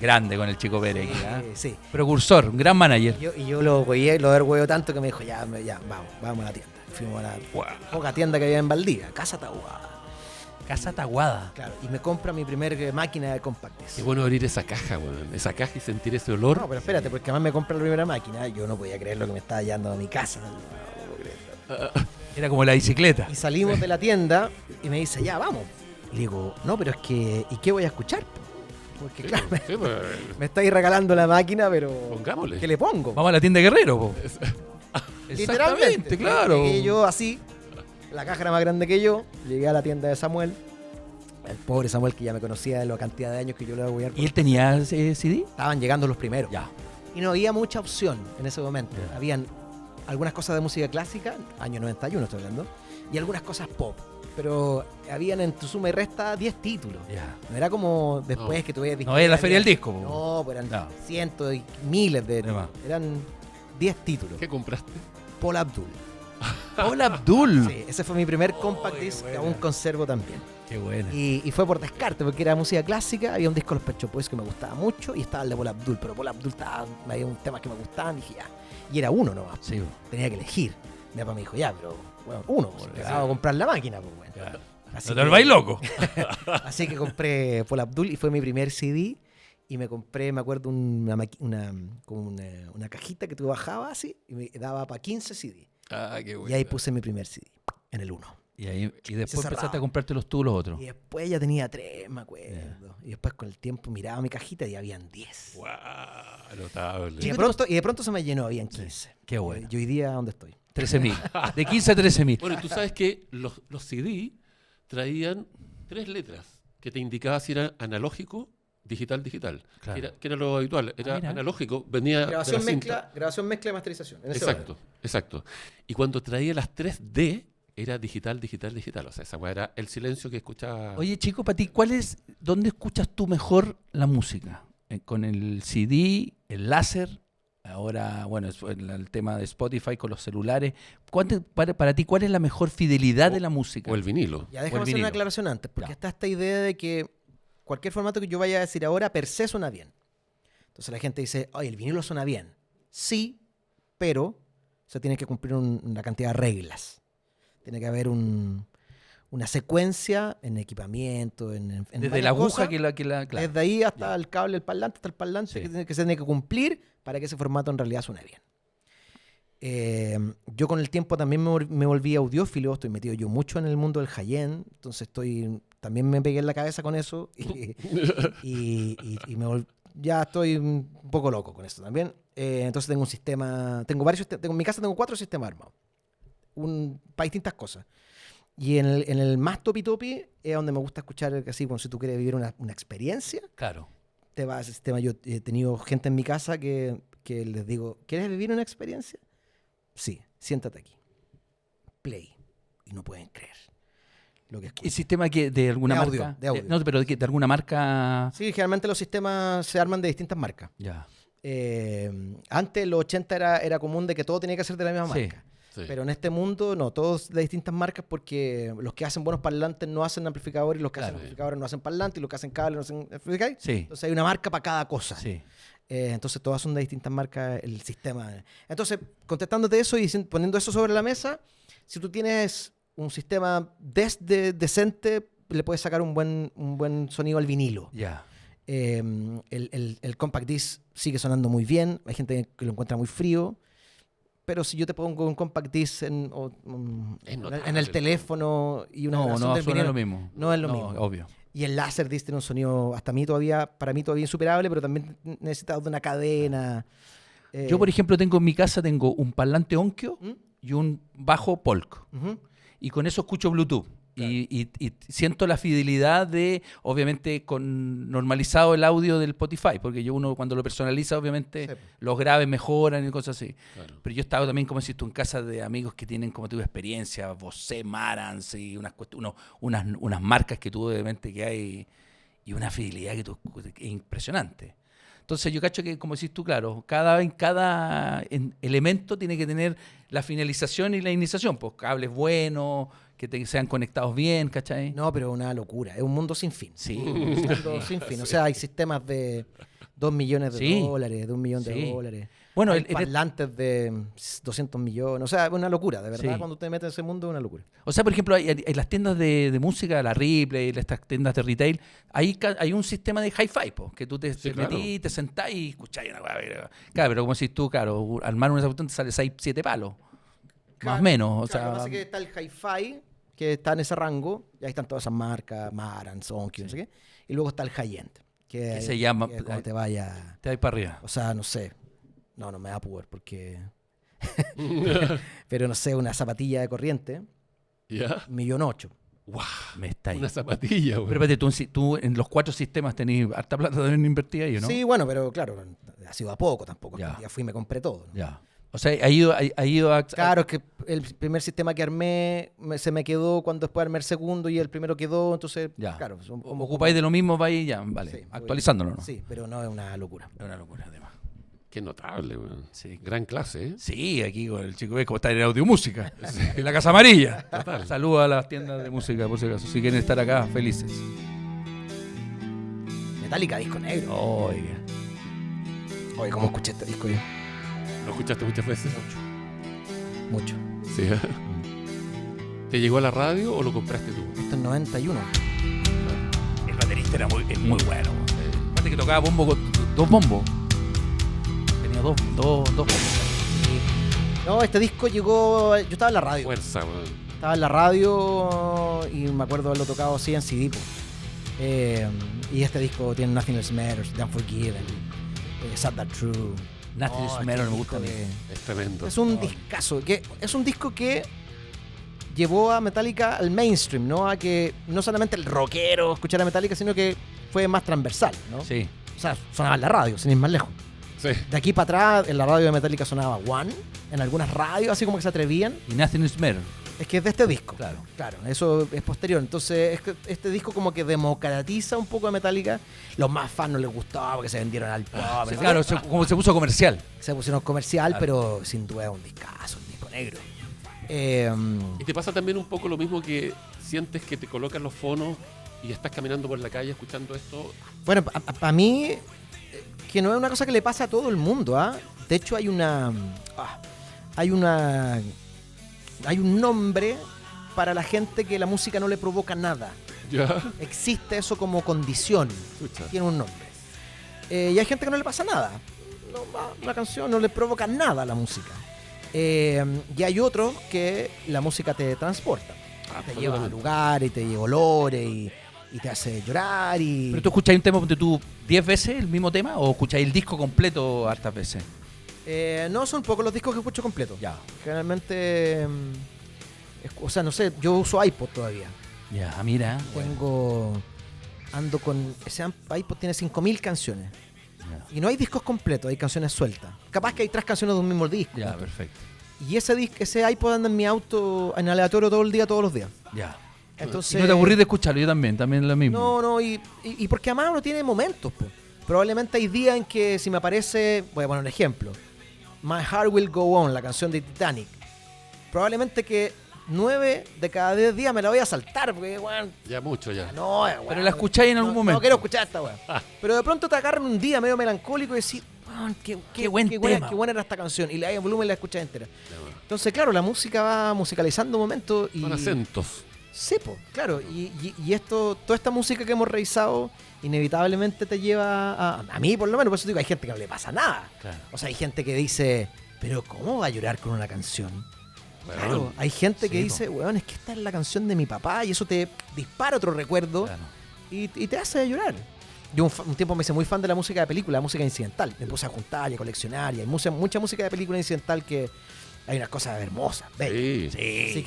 Grande con el Chico Pérez. ¿ah? Sí. Precursor, un gran manager. Y yo lo hueé, lo huevo tanto que me dijo, ya, vamos a la tienda. Fuimos a la poca tienda que había en Valdivia, Casa Tahuada. Casa Taguada. Claro, y me compra mi primer máquina de compact disc. Qué bueno abrir esa caja, weón. Esa caja y sentir ese olor. No, pero espérate, porque además me compra la primera máquina. Yo no podía creer lo que me estaba llevando a mi casa. No puedo creer. Era como la bicicleta. Y salimos de la tienda y me dice, ya, vamos. Y le digo, no, pero es que, ¿y qué voy a escuchar? Porque Sí, claro, sí, pues, me estáis regalando la máquina, pero pongámosle. ¿qué le pongo? Vamos a la tienda de Guerrero, po. Literalmente. Exactamente, claro. Llegué yo así, la caja era más grande que yo, llegué a la tienda de Samuel, el pobre Samuel que ya me conocía de la cantidad de años que yo le voy a ¿Y él tenía CD? Estaban llegando los primeros. Ya. Y no había mucha opción en ese momento. Ya. Habían algunas cosas de música clásica, año 91 estoy hablando, y algunas cosas pop. Pero habían en tu suma y resta 10 títulos. Ya. No era como después No. que tuve No es la feria del disco, po. No, pues eran No. cientos y miles de... De más. Eran 10 títulos. ¿Qué compraste? Paul Abdul. Hola, Abdul. Sí, ese fue mi primer compact disc que buena. aún conservo también. Qué buena. Y fue por descarte, porque era música clásica, había un disco de los Pet Shop Boys que me gustaba mucho y estaba el de Paul Abdul, pero Paul Abdul había un tema que me gustaban y dije ya. Y era uno nomás, Sí, po. tenía que elegir. Mi papá me dijo, ya, pero bueno, uno, Por te eso. vamos a comprar la máquina, pues bueno. Ya. Así No que- te volváis loco. Así que compré Paul Abdul y fue mi primer CD. Y me compré, me acuerdo, como una cajita que tú bajabas así y me daba para 15 CD. Ah, qué Y ahí puse mi primer CD, en el 1. Y después cerraba. empezaste a comprarte tú los otros. Y después ya tenía 3, me acuerdo. Y después con el tiempo miraba mi cajita y habían 10. Wow, notable. Y de pronto se me llenó, habían 15. Qué bueno. Y hoy día, ¿dónde estoy? 13.000. De 15 a 13.000. Bueno, y tú sabes que los CD traían 3 letras que te indicaba si era analógico, digital. Claro. Que era lo habitual. Era mira. analógico, venía de la cinta. Grabación, mezcla y masterización. en ese Exacto. Y cuando traía las 3D, era digital. O sea, esa weá era el silencio que escuchaba. Oye, chico, para ti, ¿dónde escuchas tú mejor la música? ¿Con el CD, el láser? Ahora, bueno, el tema de Spotify con los celulares. Para ti, ¿cuál es la mejor fidelidad de la música? O el vinilo. Ya O el déjame hacer vinilo. una aclaración antes, porque Ya. está esta idea de que cualquier formato que yo vaya a decir ahora, per se suena bien. Entonces la gente dice, oye, el vinilo suena bien. Sí, pero se tiene que cumplir una cantidad de reglas. Tiene que haber una secuencia en equipamiento, en Desde varias la aguja cosas. claro. Desde ahí hasta Ya. el cable, el parlante, hasta el parlante Sí. que se tiene que cumplir para que ese formato en realidad suene bien. Yo con el tiempo también me volví audiófilo, estoy metido yo mucho en el mundo del high-end, entonces también me pegué en la cabeza con eso y ya estoy un poco loco con eso también. Entonces tengo un sistema, tengo varios sistemas, en mi casa tengo 4 sistemas armados, para distintas cosas. Y en el más topi es donde me gusta escuchar así, como si tú quieres vivir una experiencia, Claro. te vas a ese sistema. Yo he tenido gente en mi casa que les digo, ¿quieres vivir una experiencia? Sí, siéntate aquí. Play. Y no pueden creer lo que ¿El escuchan. sistema que de alguna De audio, marca? de audio. No, pero de alguna marca. Sí, generalmente los sistemas se arman de distintas marcas. Ya. Antes, en los 80, era común de que todo tenía que ser de la misma Sí. marca. Sí. Pero en este mundo, no, todos de distintas marcas porque los que hacen buenos parlantes no hacen amplificadores y los que hacen Claro. amplificadores no hacen parlantes y los que hacen cables no hacen amplificadores. Sí. Entonces hay una marca para cada cosa. Sí. Entonces todas son de distintas marcas el sistema. Entonces, contestándote eso y poniendo eso sobre la mesa, si tú tienes un sistema decente, le puedes sacar un buen sonido al vinilo. Ya. El compact disc sigue sonando muy bien, hay gente que lo encuentra muy frío, pero si yo te pongo un compact disc Es en notable. el teléfono y una No grabación del suena vinilo, lo mismo. no es lo mismo. Obvio. Y el Laserdisc tiene un sonido para mí todavía insuperable, pero también necesitas de una cadena. Yo, por ejemplo, tengo en mi casa un parlante Onkyo ¿Mm? y un bajo Polk. Ujú. Y con eso escucho Bluetooth. Y siento la fidelidad de, obviamente, con normalizado el audio del Spotify, porque uno cuando lo personaliza, obviamente, Sí. los graves mejoran y cosas así. Claro. Pero yo he estado también, como decís tú, en casa de amigos que tienen, como tuve experiencia, Bose, Marantz y unas marcas que tú, obviamente, que hay, y una fidelidad que es impresionante. Entonces yo cacho que, como decís tú, claro, cada elemento tiene que tener la finalización y la iniciación, pues cables buenos, que sean conectados bien, ¿cachai? No, pero una locura. Es un mundo sin fin. Sí. Un mundo sin fin. O sea, hay sistemas de 2 millones de Sí. dólares, de 1 millón de Sí. dólares. Bueno, Hay parlantes de 200 millones. O sea, es una locura, de verdad. Sí. Cuando te metes en ese mundo es una locura. O sea, por ejemplo, hay las tiendas de música, la Ripley, estas tiendas de retail, hay un sistema de hi-fi, po, que tú te claro. metís, te sentás y escuchás una cosa. Claro, pero como decís tú, claro, armar una cuestión te sale 6, 7 palos. Más o menos. O Claro, lo que sea, pasa es que está el hi-fi, que está en ese rango, y ahí están todas esas marcas, Marantz, Onkyo, no sé qué. Y luego está el high-end. Que se llama? que cuando te vaya... Te vas para arriba. O sea, no sé. No me da poder porque... Pero no sé, una zapatilla de corriente, ¿Ya? 1.800.000. ¡Guau! Me está ahí. Una zapatilla, güey. Pero espérate, tú en los 4 sistemas tenés harta plata de invertida ahí, ¿o ¿no? Sí, bueno, pero claro, ha sido a poco tampoco. Ya. Ya fui y me compré todo, ¿no? Ya. O sea, ha ido a... Claro, es que el primer sistema que armé se me quedó cuando después armé el segundo y el primero quedó, entonces, Ya. claro. Ocupáis de lo mismo, vais ya, vale. Sí, Actualizándolo, ¿no? Sí, pero no es una locura. Es una locura, además. Qué notable, güey. Sí. Gran clase, ¿eh? Sí, aquí con el chico ve cómo está en Audiomúsica, en la Casa Amarilla. Total. Saludos a las tiendas de música, por si acaso. Si quieren estar acá, felices. Metallica, disco negro. Oiga. Oye, ¿cómo escuché este disco yo? ¿Lo escuchaste muchas veces? Mucho. Sí. ¿eh? ¿Te llegó a la radio o lo compraste tú? Esto es 91. El baterista es muy bueno. Aparte que tocaba bombo con 2 bombos. Tenía dos bombos. No, este disco llegó... Yo estaba en la radio. Fuerza, güey. Estaba en la radio y me acuerdo haberlo tocado así en CD. Po. Y este disco tiene Nothing Else Matters, The Unforgiven, Sad That True. Nothing Else Matters me gusta a mí. Es tremendo. Es un discazo. Es un disco que llevó a Metallica al mainstream, ¿no? A que no solamente el rockero escuchara Metallica, sino que fue más transversal, ¿no? Sí. O sea, sonaba en la radio, sin ir más lejos. Sí. De aquí para atrás, en la radio de Metallica sonaba One, en algunas radios, así como que se atrevían. Y Nothing Else Matters. Es que es de este disco. Claro. Claro, eso es posterior. Entonces, es que este disco como que democratiza un poco a Metallica. Los más fans no les gustaba porque se vendieron al pop. Sí, claro, como se puso comercial. Se pusieron comercial, Claro. pero sin duda es un discazo, un disco negro. ¿Y te pasa también un poco lo mismo que sientes que te colocan los fonos y estás caminando por la calle escuchando esto? Bueno, para mí, que no es una cosa que le pasa a todo el mundo, ¿ah? De hecho, hay un nombre para la gente que la música no le provoca nada. Ya. Existe eso como condición. Escucha. Tiene un nombre. Y hay gente que no le pasa nada. La canción no le provoca nada a la música. Y hay otro que la música te transporta. Te lleva a lugares, te lleva olores y te hace llorar. ¿Pero tú escucháis un tema donde tú 10 veces el mismo tema o escucháis el disco completo hartas veces? No, son pocos los discos que escucho completos. Ya. Generalmente, o sea, no sé, yo uso iPod todavía. Ya, mira. Ando con... Ese iPod tiene 5.000 canciones. Ya. Y no hay discos completos, hay canciones sueltas. Capaz que hay 3 canciones de un mismo disco. Ya, perfecto. Y ese iPod anda en mi auto en aleatorio todo el día, todos los días. Ya. Entonces, Y no te aburrís de escucharlo, yo también lo mismo. No, y porque además uno tiene momentos, po. Probablemente hay días en que si me aparece, voy a poner un ejemplo, My Heart Will Go On, la canción de Titanic, probablemente que 9 de cada 10 días me la voy a saltar, porque, bueno, Ya mucho, ya. no, Pero la escucháis en algún momento. No quiero escuchar esta weá. Pero de pronto te agarran un día medio melancólico y decís, "Man, qué buen tema". qué buena era esta canción. Y le das en volumen y la escuchas entera. Entonces, claro, la música va musicalizando momentos y... Son acentos. Sí, pues, claro. Y esto, toda esta música que hemos revisado, inevitablemente te lleva a mí, por lo menos, por eso digo, hay gente que no le pasa nada. Claro. O sea, hay gente que dice, pero ¿cómo va a llorar con una canción? Bueno, Claro, hay gente que sí, dice, weón, es que esta es la canción de mi papá y eso te dispara otro recuerdo Claro. y te hace llorar. Yo un tiempo me hice muy fan de la música de película, la música incidental. Me puse a juntar y a coleccionar y hay mucha música de película incidental que hay unas cosas hermosas, bellas. Sí.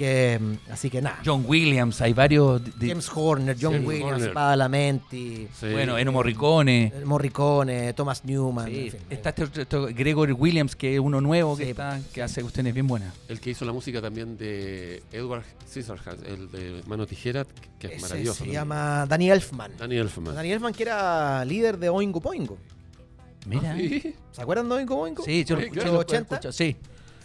Así que nada. John Williams, hay varios. James Horner, John James Williams, Horner. Badalamenti, Sí. Bueno, Ennio Morricone. Morricone, Thomas Newman. Sí, en fin. está este Gregory Williams, que es uno nuevo Sí, que hace cuestiones bien buenas. El que hizo la música también de Edward Scissorhands, el de Mano Tijera, que es Ese maravilloso. se también. llama Danny Elfman. Danny Elfman. Danny Elfman, que era líder de Oingo Boingo. Mira. ¿Sí? ¿Se acuerdan de Oingo Boingo? Sí, yo lo Sí, escuché. claro. lo 80. escucho, sí.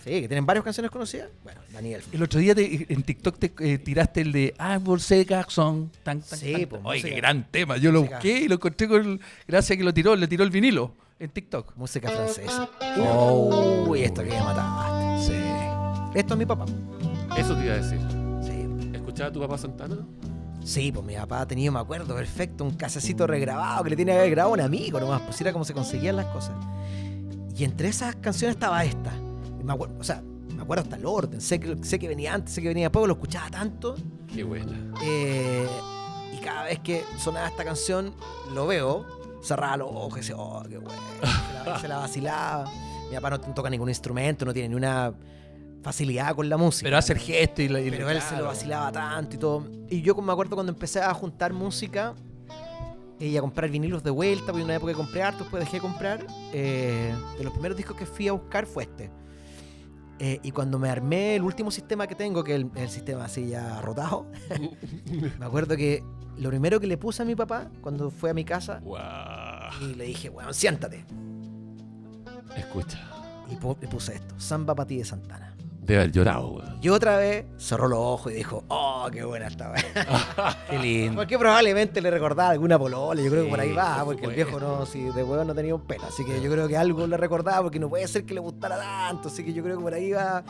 Sí, que tienen varias canciones conocidas. Bueno, Danny Elfman. El otro día en TikTok te tiraste el de I Will Say Jackson. Sí, Oye, pues, qué música. gran tema. Yo lo Música. busqué y lo encontré gracias a que le tiró el vinilo en TikTok. Música francesa. Uy, esto que me mataste. Sí. Esto es mi papá. Eso te iba a decir. Sí. ¿Escuchaba a tu papá Santana? Sí, pues mi papá ha tenido, me acuerdo, perfecto, un casecito regrabado que le tiene que haber grabado un amigo nomás, pues era como se conseguían las cosas. Y entre esas canciones estaba esta. Y me acuerdo, me acuerdo hasta el orden, sé que venía antes, sé que venía después, lo escuchaba tanto. Qué buena. Y cada vez que sonaba esta canción, lo veo, cerraba los ojos y decía, oh, qué bueno. Se la vacilaba. Mi papá no toca ningún instrumento, no tiene ni una facilidad con la música. Pero hace el gesto Pero él se lo vacilaba tanto y todo. Y yo me acuerdo cuando empecé a juntar música y a comprar vinilos de vuelta, porque en una época compré harto, después dejé de comprar. De los primeros discos que fui a buscar fue este. Y cuando me armé el último sistema que tengo, que es el sistema así ya rotado, me acuerdo que lo primero que le puse a mi papá cuando fue a mi casa, y le dije, bueno, siéntate. Escucha. Y le puse esto, Samba pa' ti de Santana. Debe haber llorado, weón. Y otra vez cerró los ojos y dijo, oh, qué buena estaba. Qué lindo. Porque probablemente le recordaba alguna polola, yo creo que por ahí Sí, va, por porque el supuesto. viejo no, si de huevo no tenía un pelo, así que yo creo que algo le recordaba, porque no puede ser que le gustara tanto, así que yo creo que por ahí va.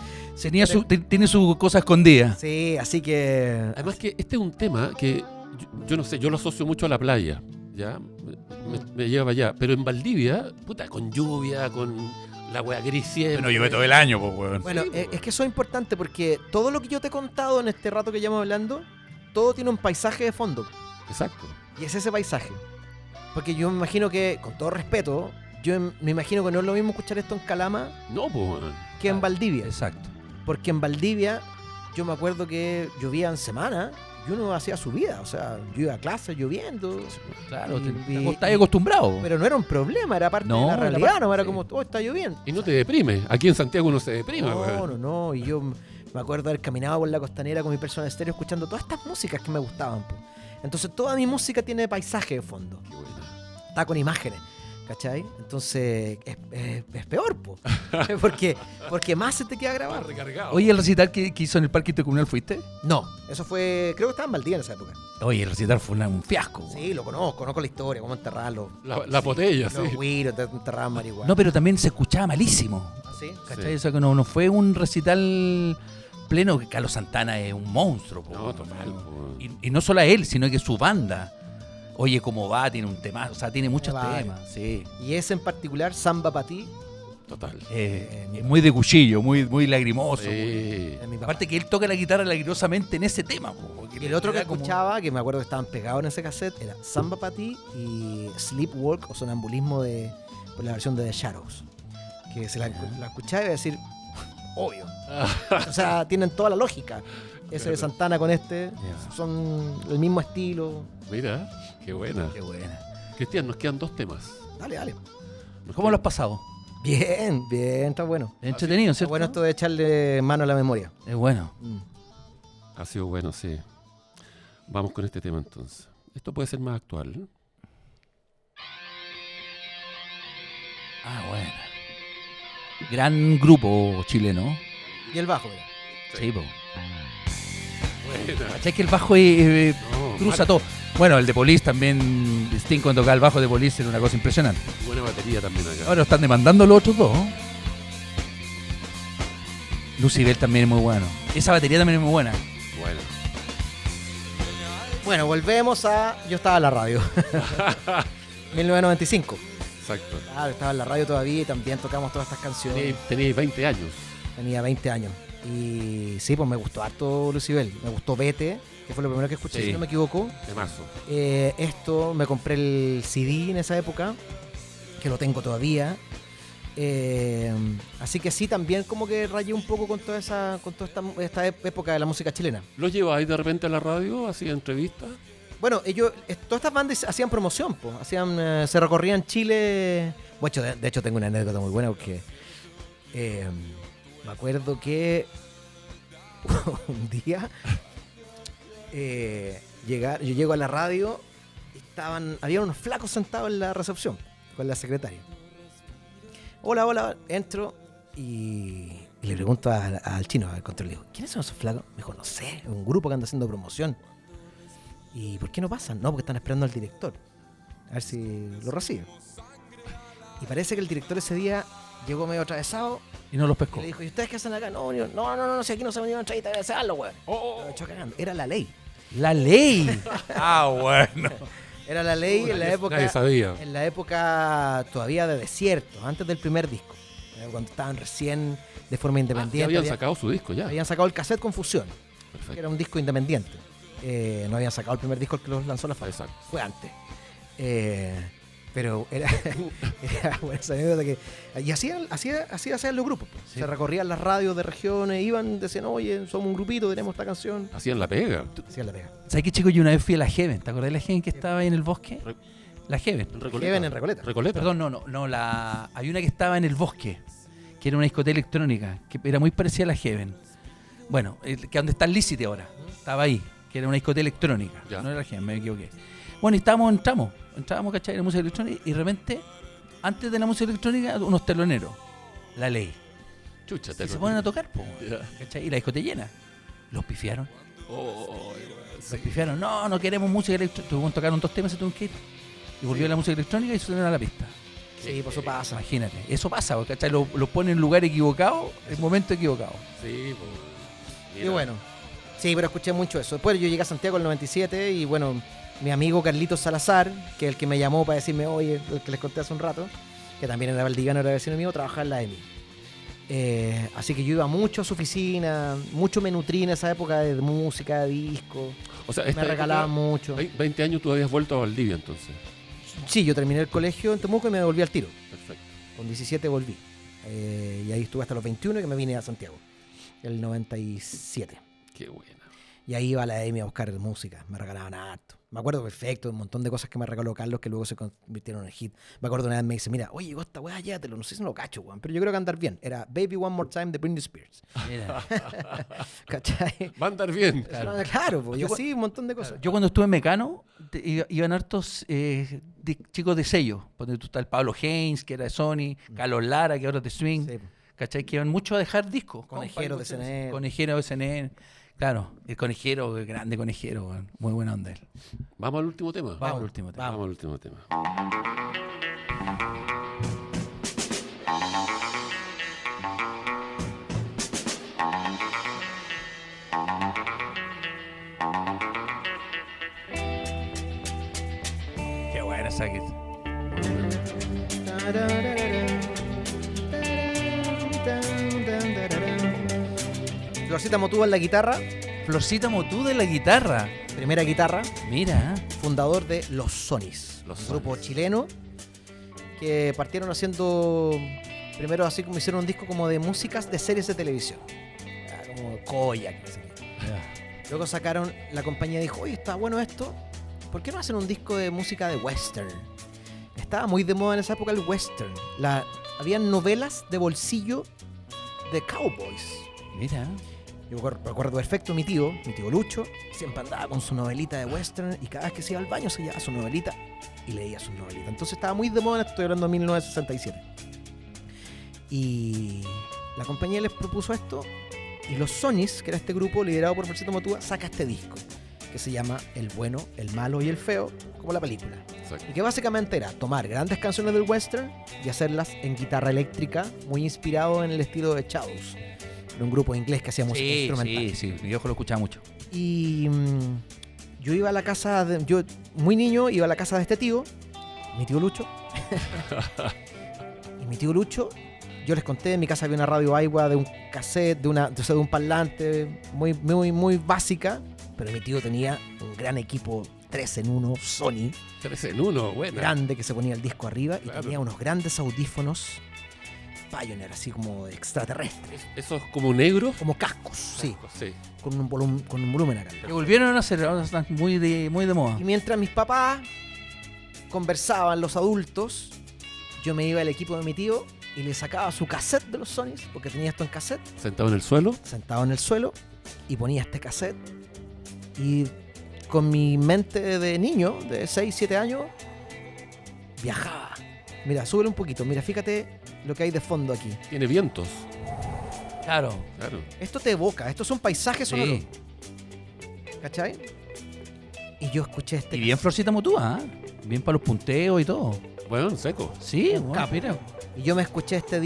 Tiene su cosa escondida. Sí, así que... Además que este es un tema que, yo no sé, yo lo asocio mucho a la playa, ¿ya? Me lleva allá. Pero en Valdivia, puta, con lluvia, con la wea gris siempre. el año, pues, weón. Bueno, es que eso es importante porque todo lo que yo te he contado en este rato que llevamos hablando, todo tiene un paisaje de fondo. Exacto. Y es ese paisaje. Porque yo me imagino que, con todo respeto, yo me imagino que no es lo mismo escuchar esto en Calama No, pues, weón. que en Valdivia. Exacto. Porque en Valdivia yo me acuerdo que llovía en semana y uno hacía su vida. O sea, yo iba a clase lloviendo. Claro, Y- estás acostumbrado. Pero no era un problema, era parte No, de la era realidad. parte, No era sí. como, oh, está lloviendo. Y no te deprime. Aquí en Santiago uno se deprime, No, weón. no. Y yo me acuerdo de haber caminado por la costanera con mi persona estéreo escuchando todas estas músicas que me gustaban, po. Entonces toda mi música tiene paisaje de fondo. Qué buena. Está con imágenes, ¿cachai? Entonces es peor, po. porque más se te queda grabado. Recargado. Oye, el recital que hizo en el Parque Intercomunal, ¿fuiste? No, eso fue, creo que estaba en Valdivia en esa época. Oye, el recital fue un fiasco. Sí, lo conozco la historia, cómo enterrarlo. La botella, sí. Los güiros, te enterraban marihuana. No, pero también se escuchaba malísimo. ¿Sí? ¿Cachai? Sí. O sea, que no fue un recital pleno, que Carlos Santana es un monstruo. Po, No, total, po, weón. y no solo a él, sino que su banda. Oye, cómo va, tiene un tema, o sea, tiene muchos Vale. temas, sí. Y ese en particular, Samba Pa' Ti, Total. Muy de cuchillo, muy lagrimoso. Sí. de mi papá. Aparte que él toca la guitarra lagrimosamente en ese tema. Po, Y el otro que era como- escuchaba, que me acuerdo que estaban pegados en ese cassette, era Samba Pa' Ti y Sleepwalk o Sonambulismo por la versión de The Shadows. Que se la escuchaba y iba a decir, obvio. O sea, tienen toda la lógica. Ese de Santana con este Ya. son el mismo estilo. Mira, qué buena. Qué buena. Cristian, nos quedan 2 temas. Dale. ¿Cómo lo has pasado? Bien, está bueno. Entretenido, Está ¿cierto? bueno esto de echarle mano a la memoria. Es bueno. Ha sido bueno, sí. Vamos con este tema entonces. Esto puede ser más actual, ¿no? Ah, bueno. Gran grupo chileno. Y el bajo, mira. Sí, po. Buena. ¿Cachai que el bajo No, cruza todo? Bueno, el de Police también, Sting cuando tocaba el bajo de Police era una cosa impresionante. Buena batería también acá. Ahora lo están demandando los otros dos. Lucibel también es muy bueno. Esa batería también es muy buena. Bueno. Bueno, volvemos a... Yo estaba en la radio. 1995. Exacto. Claro, estaba en la radio todavía y también tocamos todas estas canciones. Tenéis 20 años. Tenía 20 años. Y sí, pues me gustó harto Lucibel. Me gustó Vete, que fue lo primero que escuché, Sí. si no me equivoco. Temazo. Esto, me compré el CD en esa época, que lo tengo todavía. Así que sí, también como que rayé un poco con toda esta época de la música chilena. ¿Los lleváis de repente a la radio, así entrevistas? Bueno, todas estas bandas hacían promoción, pues, se recorrían Chile. Bueno, de hecho tengo una anécdota muy buena porque me acuerdo que un día yo llego a la radio y había unos flacos sentados en la recepción con la secretaria. Hola, entro y le pregunto al chino, al control, le digo, ¿quiénes son esos flacos? Me dijo, no sé, es un grupo que anda haciendo promoción. ¿Y por qué no pasan? No, porque están esperando al director. A ver si lo recibe. Y parece que el director ese día llegó medio atravesado Y no los y pescó. le dijo, ¿y ustedes qué hacen acá? No, si aquí no se me dio una entrevista, debe hacerlo, weón. Lo echó cagando. Era la ley. La ley. Ah, bueno. Era la ley en la época. Nadie sabía. En la época todavía de desierto, antes del primer disco. Cuando estaban recién de forma Ya independiente. habían sacado su disco ya. Habían sacado el cassette con fusión, que Perfecto. era un disco independiente. No habían sacado el primer disco, el que los lanzó la fábrica. Exacto. Fue antes. Pero era buena esa anécdota que... Y así hacían los grupos. Pues. Sí. Se recorrían las radios de regiones, iban, decían, oye, somos un grupito, tenemos esta canción. Hacían la pega. Hacían la pega. ¿Sabes qué, chico? Yo una vez fui a la Heaven. ¿Te acordás de la Heaven que estaba ahí en el bosque? La Heaven. En Recoleta. Heaven en Recoleta. Recoleta. Perdón, hay una que estaba en el bosque, que era una discoteca electrónica, que era muy parecida a la Heaven. Bueno, que donde está el Licity ahora. Estaba ahí, que era una discoteca electrónica. Ya. No era la Heaven, me equivoqué. Bueno, y entrábamos, ¿cachai? En la música electrónica, y de repente, antes de la música electrónica, unos teloneros, La Ley. Chucha, Y se ponen a tocar, po, Ya. ¿cachai? Y la discoteca llena. Los pifiaron. Oh, Los pifiaron. No queremos música electrónica. Tocaron 2 temas, se tuvieron que ir. Y volvió la música electrónica y se subieron a la pista. Sí, pues eso pasa. Imagínate, eso pasa, ¿cachai? Lo ponen en lugar equivocado, en momento equivocado. Sí, pues. Y bueno, sí, pero escuché mucho eso. Después yo llegué a Santiago en el 97 y bueno, mi amigo Carlitos Salazar, que es el que me llamó para decirme, oye, el que les conté hace un rato, que también era valdiviano, era vecino mío, trabajaba en la EMI. Así que yo iba mucho a su oficina, mucho me nutrí en esa época de música, de disco, O sea, me regalaban mucho. 20 años tú habías vuelto a Valdivia entonces. Sí, yo terminé el colegio en Temuco y me devolví al tiro. Perfecto. Con 17 volví. Y ahí estuve hasta los 21 que me vine a Santiago, el 97. Qué buena. Y ahí iba a la EMI a buscar música. Me regalaban harto. Me acuerdo perfecto, un montón de cosas que me regaló Carlos que luego se convirtieron en hit. Me acuerdo una vez me dice, mira, oye, llegó esta weá, llévatelo. No sé si no lo cacho, weón, pero yo creo que andar bien. Era Baby One More Time de Britney Spears. Mira. ¿Cachai? Va a andar bien. Claro, pues, y así un montón de cosas. Yo cuando estuve en Mecano, iban hartos chicos de sello. Donde tú está el Pablo Haynes, que era de Sony, Carlos Lara, que ahora es de Swing. Sí, ¿Cachai? Que iban mucho a dejar discos. Conejero de CNN. Conejero de CNN. Claro, el conejero, el grande conejero, weón. Muy buena onda él. Vamos al último tema. Vamos al último tema. Vamos al último tema. Qué buena esa que... Florcita Motúa en la guitarra, Florcita Motú de la guitarra. primera guitarra, Mira. fundador de Los Sonis, Los un grupo Sonis. chileno que partieron haciendo, primero así como hicieron un disco como de músicas de series de televisión, como Koyak, no sé qué. Luego sacaron, la compañía dijo, oye, está bueno esto, ¿por qué no hacen un disco de música de western? Estaba muy de moda en esa época el western. Habían novelas de bolsillo de cowboys. Mira. Yo recuerdo perfecto mi tío Lucho, siempre andaba con su novelita de western y cada vez que se iba al baño se llevaba su novelita y leía su novelita. Entonces estaba muy de moda, estoy hablando de 1967. Y la compañía les propuso esto y los Sonis, que era este grupo liderado por Florcita Motúa, saca este disco que se llama El Bueno, El Malo y El Feo, como la película. Exacto. Y que básicamente era tomar grandes canciones del western y hacerlas en guitarra eléctrica, muy inspirado en el estilo de Shadows. Era un grupo inglés que hacía música instrumental. Sí, mi viejo lo escuchaba mucho. Y yo iba a la casa, yo muy niño iba a la casa de este tío, mi tío Lucho. Y mi tío Lucho, yo les conté, en mi casa había una radio Aiwa de un cassette, de un parlante muy básica, pero mi tío tenía un gran equipo 3 en 1 Sony, 3 en 1, buena. grande, que se ponía el disco arriba y Claro. tenía unos grandes audífonos Pioneer, así como extraterrestres, Eso es como negro. como cascos, sí, Sí. con un volumen acá. Que volvieron a hacer, ahora están muy de moda. Y mientras mis papás conversaban, los adultos, yo me iba al equipo de mi tío y le sacaba su cassette de los Sonys, porque tenía esto en cassette, Sentado en el suelo. sentado en el suelo, y ponía este cassette. Y con mi mente de niño, de 6, 7 años, viajaba. Mira, súbele un poquito, mira, fíjate lo que hay de fondo aquí. Tiene vientos. Claro. Claro. Esto te evoca, estos son paisajes sonoros. Sí. ¿Cachai? Y yo escuché este Y bien Florcita Motúa, ¿eh? Bien para los punteos y todo. Bueno, seco. Sí, Un bueno, capo. mira. Y yo me escuché este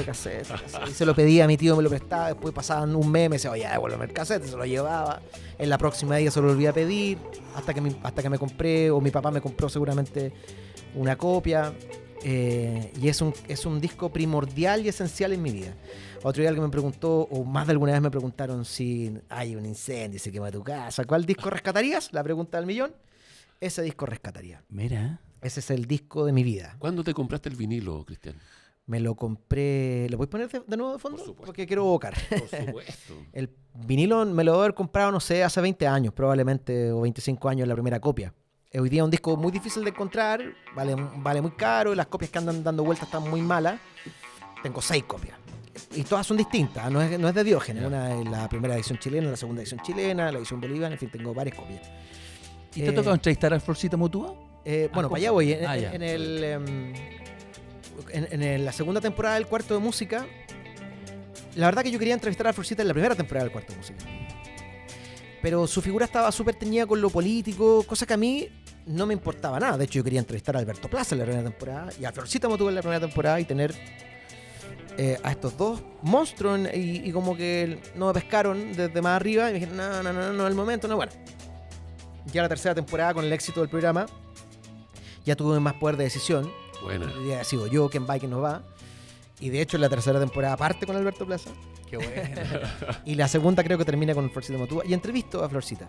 cassette. Y se lo pedía a mi tío, me lo prestaba. Después pasaban un mes, me decía, oye, devuélveme el cassette. Se lo llevaba. En la próxima día se lo volvía a pedir. Hasta que me compré, o mi papá me compró seguramente una copia. Y es un disco primordial y esencial en mi vida. Otro día alguien me preguntó, o más de alguna vez me preguntaron si hay un incendio y se quema tu casa. ¿Cuál disco rescatarías? La pregunta del millón. Ese disco rescataría. Mira. Ese es el disco de mi vida. ¿Cuándo te compraste el vinilo, Cristian? Me lo compré... ¿Lo voy a poner de nuevo de fondo? Por supuesto. Porque quiero evocar. Por supuesto. El vinilo me lo debo haber comprado, no sé, hace 20 años probablemente, o 25 años la primera copia. Hoy día es un disco muy difícil de encontrar, vale muy caro, y las copias que andan dando vueltas están muy malas. Tengo 6 copias. Y todas son distintas, no es de Diógenes. Una es la primera edición chilena, la segunda edición chilena, la edición boliviana, en fin, tengo varias copias. ¿Y te ha tocado entrevistar a Florcita Motúa? Bueno, para allá voy. Ya. En la segunda temporada del Cuarto de Música, la verdad que yo quería entrevistar a Florcita en la primera temporada del Cuarto de Música. Pero su figura estaba súper teñida con lo político, cosa que a mí no me importaba nada. De hecho, yo quería entrevistar a Alberto Plaza en la primera temporada y a Florcita Motúa en la primera temporada y tener a estos dos monstruos y como que no me pescaron desde más arriba y me dijeron, no, el momento, no, bueno. Ya la tercera temporada, con el éxito del programa, ya tuve más poder de decisión. Buena. Ya sigo yo, quién va y quién no va. Y de hecho en la tercera temporada parte con Alberto Plaza. Qué bueno. Y la segunda creo que termina con Florcita Motúa. Y entrevisto a Florcita.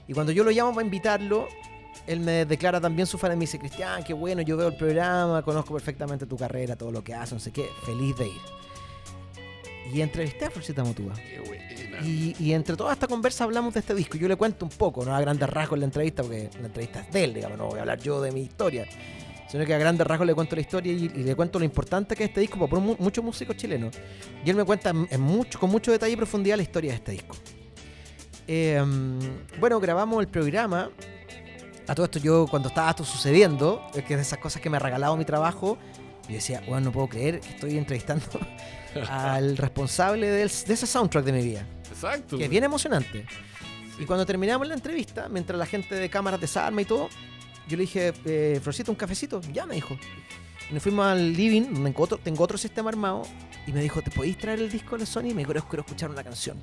Y cuando yo lo llamo para invitarlo, él me declara también su fan y me dice, Cristian, qué bueno, yo veo el programa, conozco perfectamente tu carrera, todo lo que haces, no sé qué, feliz de ir. Y entrevisté a Florcita Motúa. Qué buena. Y entre toda esta conversa hablamos de este disco. Yo le cuento un poco, no a grandes rasgos en la entrevista, porque la entrevista es de él, digamos, no voy a hablar yo de mi historia, sino que a grandes rasgos le cuento la historia y le cuento lo importante que es este disco para muchos músicos chilenos. Y él me cuenta con mucho detalle y profundidad la historia de este disco. Bueno, grabamos el programa. A todo esto yo, cuando estaba esto sucediendo, es que es de esas cosas que me ha regalado mi trabajo, yo decía, bueno, no puedo creer que estoy entrevistando al responsable de ese soundtrack de mi vida. Exacto. Que es bien emocionante. Y cuando terminamos la entrevista, mientras la gente de cámaras desarma y todo, yo le dije, Florcita, ¿un cafecito? Ya, me dijo. Y nos fuimos al living, donde tengo otro sistema armado, y me dijo, ¿te podéis traer el disco de Sony? Y me dijo, quiero escuchar una canción.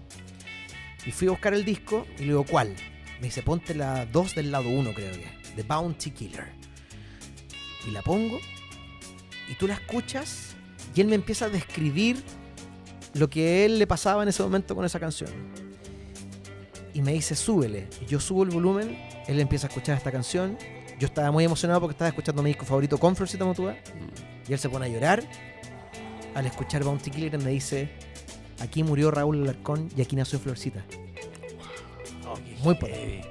Y fui a buscar el disco, y le digo, ¿cuál? Me dice, ponte la 2 del lado 1, creo que es, The Bounty Killer. Y la pongo, y tú la escuchas, y él me empieza a describir lo que a él le pasaba en ese momento con esa canción. Y me dice, súbele. Y yo subo el volumen, él empieza a escuchar esta canción. Yo estaba muy emocionado porque estaba escuchando mi disco favorito con Florcita Motúa. Y él se pone a llorar al escuchar Bounty Killer y me dice, aquí murió Raúl Alarcón y aquí nació Florcita. Muy potente.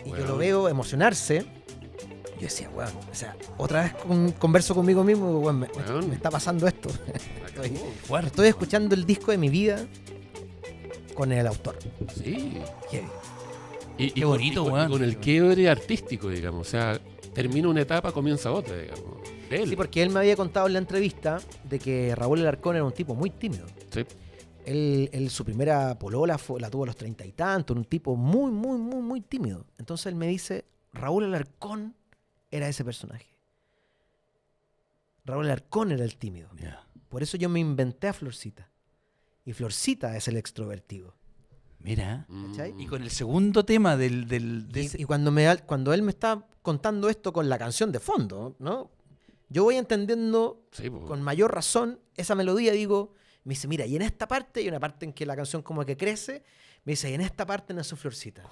Y yo lo veo emocionarse. Yo decía, weón, o sea, otra vez converso conmigo mismo y digo, weón, me está pasando esto. Estoy escuchando el disco de mi vida con el autor. Sí. Heavy. Y Qué bonito, con, weón. con el quiebre artístico, digamos. O sea, termina una etapa, comienza otra, digamos. De él. Sí, porque él me había contado en la entrevista de que Raúl Alarcón era un tipo muy tímido. Sí. Él su primera polola la tuvo a los 30 y tantos, un tipo muy tímido. Entonces él me dice, Raúl Alarcón era ese personaje. Raúl Alarcón era el tímido. Yeah. Por eso yo me inventé a Florcita. Y Florcita es el extrovertido. Mira. ¿Cachai? Y con el segundo tema de ese... Y cuando él me está contando esto con la canción de fondo, ¿no? Yo voy entendiendo Sí, pues. con mayor razón esa melodía, digo, me dice, mira, y en esta parte, hay una parte en que la canción como que crece, me dice, y en esta parte nació Florcita.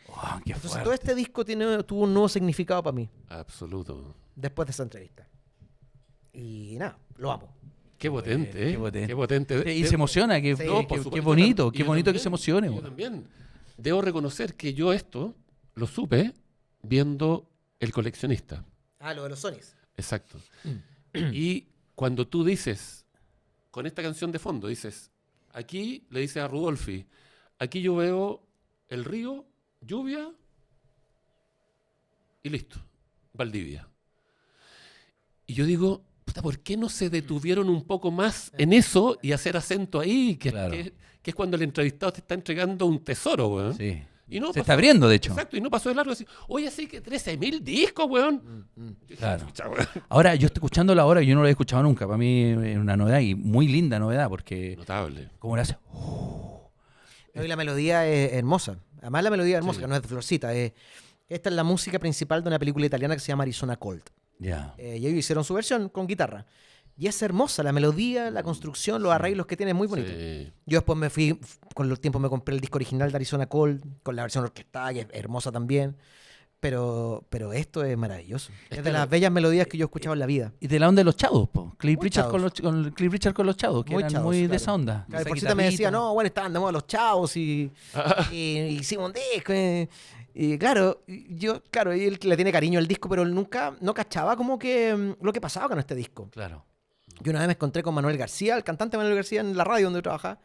Oh, qué Entonces fuerte. todo este disco tuvo un nuevo significado para mí, Absoluto. después de esa entrevista. Y nada, lo amo. Qué potente, ¿eh? Qué potente. Qué potente. Y se emociona, Sí, qué por supuesto. qué bonito, Y qué yo bonito que también, se emocione. Yo weón. también. Debo reconocer que yo esto lo supe viendo El Coleccionista. Ah, lo de los Sonys. Exacto. Y cuando tú dices, con esta canción de fondo, dices, aquí le dices a Rudolfi, aquí yo veo el río, lluvia y listo, Valdivia. Y yo digo, puta, ¿por qué no se detuvieron un poco más en eso y hacer acento ahí? Que, Claro. que es cuando el entrevistado te está entregando un tesoro, weón. Sí. Y no Se pasó- está abriendo, de hecho. Exacto, y no pasó de largo así, oye, sí que 13.000 discos, weón. Claro. Chucha, weón. Ahora, yo estoy escuchándolo ahora y yo no lo he escuchado nunca. Para mí es una novedad y muy linda novedad porque Notable. como le hace... Y la melodía es hermosa. Además la melodía es hermosa, Sí. que no es de Florcita. Esta es la música principal de una película italiana que se llama Arizona Cold. Ya. Y ellos hicieron su versión con guitarra. Y es hermosa, la melodía, la construcción, los arreglos que tiene, es muy bonito. Sí. Yo después me con los tiempos me compré el disco original de Arizona Cold, con la versión orquestada, que es hermosa también. pero esto es maravilloso. Es Este de lo- las bellas melodías que yo he escuchado en la vida. Y de la onda de los chavos, po. Cliff Muy Richard chavos. Cliff Richard con los chavos, que Muy eran chavos, muy de claro. esa onda. Claro, Esa por cierto me decía, guitarrita. no, bueno, estaban de moda los chavos y hicimos un disco. Y claro, y él le tiene cariño al disco, pero él nunca no cachaba como que lo que pasaba con este disco. Claro. Yo una vez me encontré con Manuel García, el cantante Manuel García, en la radio donde yo trabajaba,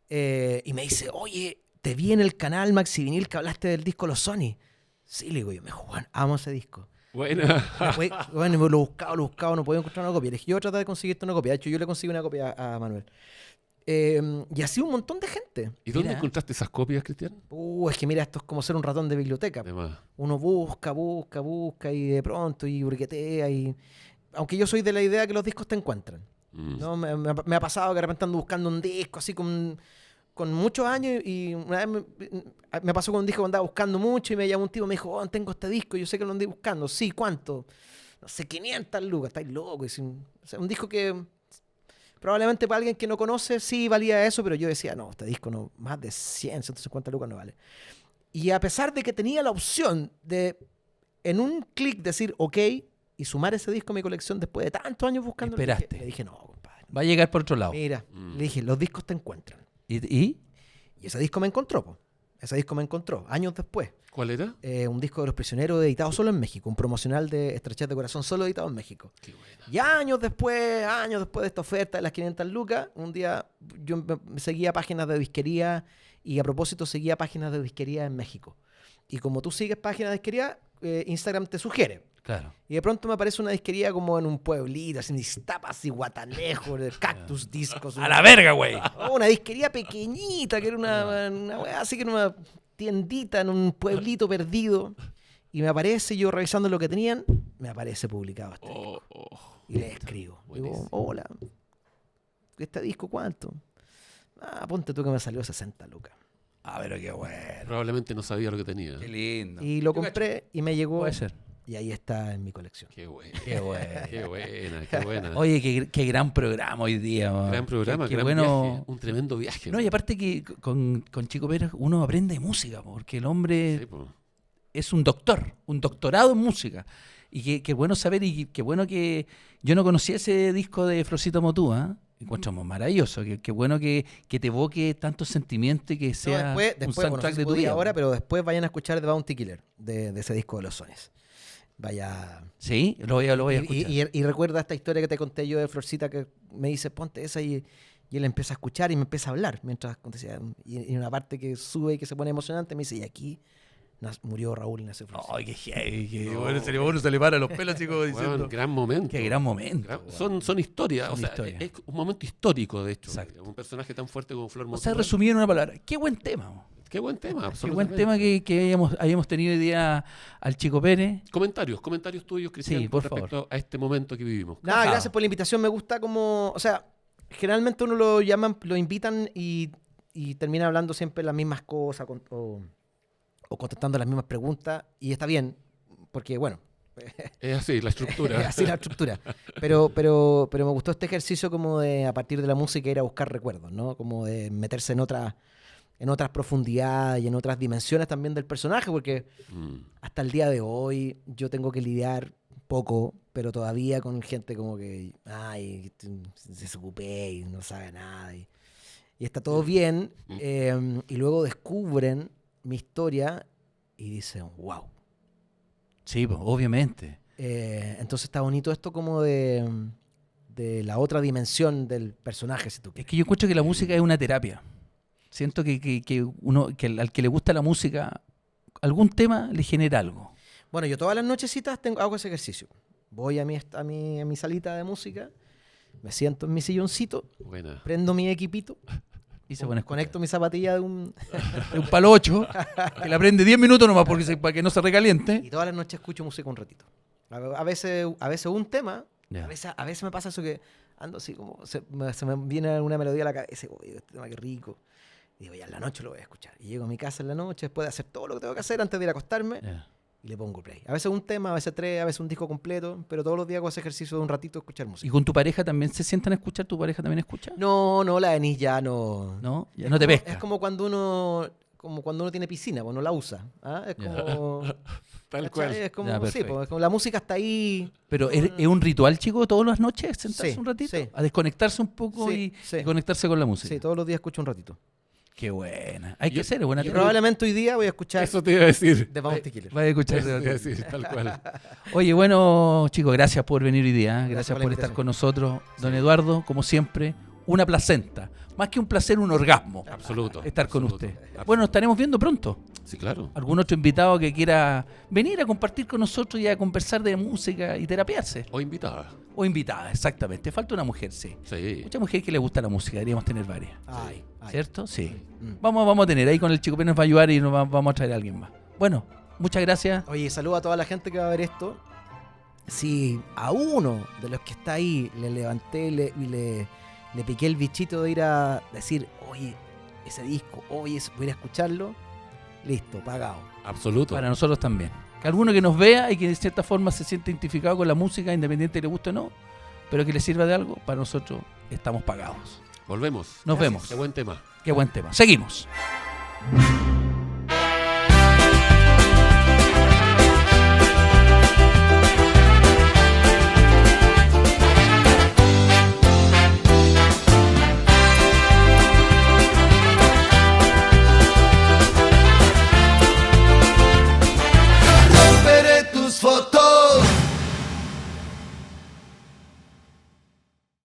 y me dice, oye, te vi en el canal Maxi Vinil que hablaste del disco Los Sony. Sí, le digo yo, me Juan, amo ese disco. Buena. Bueno, lo buscaba, no podía encontrar una copia. Le dije, yo voy a tratar de conseguirte una copia. De hecho, yo le conseguí una copia a Manuel. Y así un montón de gente. ¿Y dónde Mira. encontraste esas copias, Cristian? Es que mira, esto es como ser un ratón de biblioteca. Además. Uno busca y de pronto y burguetea y... Aunque yo soy de la idea que los discos te encuentran. ¿No? Me ha pasado que de repente ando buscando un disco así con muchos años y una vez me pasó con un disco que andaba buscando mucho y me llamó un tipo y me dijo, oh, tengo este disco, yo sé que lo andé buscando. Sí, ¿cuánto? No sé, 500 lucas, estáis locos. O sea, un disco que probablemente para alguien que no conoce sí valía eso, pero yo decía, no, este disco no, más de 100, 150 lucas no vale. Y a pesar de que tenía la opción de en un clic decir ok y sumar ese disco a mi colección después de tantos años buscando, Esperaste. le dije, no, compadre. Va a llegar por otro lado. Mira, le dije, los discos te encuentran. ¿Y? Y ese disco me encontró, po. Ese disco me encontró, años después. ¿Cuál era? Un disco de Los Prisioneros editado solo en México, un promocional de Estrechez de Corazón solo editado en México. Qué buena. Y años después de esta oferta de las 500 lucas, un día yo me seguía páginas de disquería y a propósito seguía páginas de disquería en México. Y como tú sigues páginas de disquería, Instagram te sugiere. Claro. Y de pronto me aparece una disquería como en un pueblito, así en Iztapas y Guatanejo, de Cactus Discos. ¡A la verga, güey! Una disquería pequeñita, que era una weá así que era una tiendita en un pueblito perdido. Y me aparece, yo revisando lo que tenían, me aparece publicado este disco. Y le escribo. Digo, Buenísimo. hola, ¿este disco cuánto? Ponte tú que me salió 60 lucas. Ah, pero qué bueno. Probablemente no sabía lo que tenía. Qué lindo. Y lo compré y me llegó. Puede ser. Y ahí está en mi colección. Qué buena. Qué bueno. Qué buena, qué buena. Oye, qué gran programa hoy día. man. Gran programa, Qué gran bueno. viaje. Un tremendo viaje. No, y man. aparte que con Chico Pérez uno aprende música, porque el hombre Sí, po. es un doctor, un doctorado en música. Y qué bueno saber, y qué bueno que yo no conocía ese disco de Florcito Motúa. Encontramos maravilloso. Qué bueno que te evoque tantos sentimientos y que No, sea después un bueno, no soundtrack sé si de tu podía vida. ahora, pero después vayan a escuchar The Bounty Killer de ese disco de los Sones. Vaya. Sí, lo voy a escuchar. Y recuerda esta historia que te conté yo de Florcita que me dice, ponte esa y él empieza a escuchar y me empieza a hablar mientras decía, y una parte que sube y que se pone emocionante me dice, y aquí murió Raúl Ignacio Florcita. Ay, qué heavy, qué No. bueno, se le para los pelos así como diciendo. Weón, gran momento. Qué gran momento. Son historias. Son o sea, historias. es un momento histórico, de hecho. Exacto. Un personaje tan fuerte como Flor O Motúa. sea, resumido en una palabra, qué buen tema. Mo. Qué buen tema, Qué absolutamente. buen tema que habíamos tenido hoy día al Chico Pérez. Comentarios tuyos, Cristian, Sí, con por respecto a este momento que vivimos. Nada, Ajá. gracias por la invitación, me gusta como, o sea, generalmente uno lo llaman, lo invitan y termina hablando siempre las mismas cosas o contestando las mismas preguntas y está bien, porque bueno, Es así, la es estructura. así la estructura. Pero me gustó este ejercicio como de, a partir de la música, ir a buscar recuerdos, ¿no? Como de meterse en otras profundidades y en otras dimensiones también del personaje, porque Mm. hasta el día de hoy yo tengo que lidiar poco, pero todavía con gente como que, ay, se desocupé y no sabe nada. Y está todo bien. Y luego descubren mi historia y dicen, wow. Sí, pues, obviamente. Entonces está bonito esto como de la otra dimensión del personaje, si tú Es quieres. que yo encuentro que la música es una terapia. Siento que al que le gusta la música, algún tema le genera algo. Bueno, yo todas las nochecitas hago ese ejercicio. Voy a mi salita de música, me siento en mi silloncito, Buena. prendo mi equipito, Y se pone a escuchar. conecto mi zapatilla de un... De un palo 8, que la prende 10 minutos nomás para que no se recaliente. Y todas las noches escucho música un ratito. A veces un tema, Ya. a veces me pasa eso que ando así como, se me viene una melodía a la cabeza y digo, "Oye, este tema qué rico. Y digo, ya en la noche lo voy a escuchar. Y llego a mi casa en la noche, después de hacer todo lo que tengo que hacer antes de ir a acostarme, Ya. y le pongo play. A veces un tema, a veces tres, a veces un disco completo, pero todos los días hago ese ejercicio de un ratito de escuchar ¿Y música. con tu pareja también se sientan a escuchar? ¿Tu pareja también escucha? No, la Denise ya no... ¿No? Ya no te pesca. Es como cuando uno como cuando uno tiene piscina, pues no la usa. ¿Ah? Es como... Tal ¿cachai? cual. Es como, Ya, sí, perfecto. pues, es como la música está ahí. Pero ¿es un ritual, chico, todas las noches sentarse Sí, un ratito? sí. A desconectarse un poco Sí, y, sí. y conectarse con la música. Sí, todos los días escucho un ratito. Qué buena. Hay que Yo- hacer, es buena Y técnica. probablemente hoy día voy a escuchar Eso te iba a decir. The Bounty Killer. Vaya a escuchar. Eso te iba a decir, tal cual. Oye, bueno, chicos, gracias por venir hoy día. ¿eh? Gracias Gracias por la por estar invitación. con nosotros. Don Eduardo, como siempre, una placenta. Más que un placer, un orgasmo. Absoluto. Estar con absoluto. usted. Bueno, nos estaremos viendo pronto. Sí, claro. ¿Algún otro invitado que quiera venir a compartir con nosotros y a conversar de música y terapiarse? O invitada. O invitada, exactamente. Falta una mujer, sí. Sí. Mucha mujer que le gusta la música, deberíamos tener varias. Ay, ay. ¿Cierto? Sí. Mm. Vamos a tener, ahí con el Chico P nos va a ayudar y vamos a traer a alguien más. Bueno, muchas gracias. Oye, saludo a toda la gente que va a ver esto. Si a uno de los que está ahí le levanté y le piqué el bichito de ir a decir, oye, ese disco, oye, voy a ir a escucharlo, listo, pagado. Absoluto. Para nosotros también. Que alguno que nos vea y que de cierta forma se siente identificado con la música, independiente de le guste o no, pero que le sirva de algo, para nosotros estamos pagados. Volvemos. Nos vemos. Qué buen tema. Qué buen tema. Seguimos.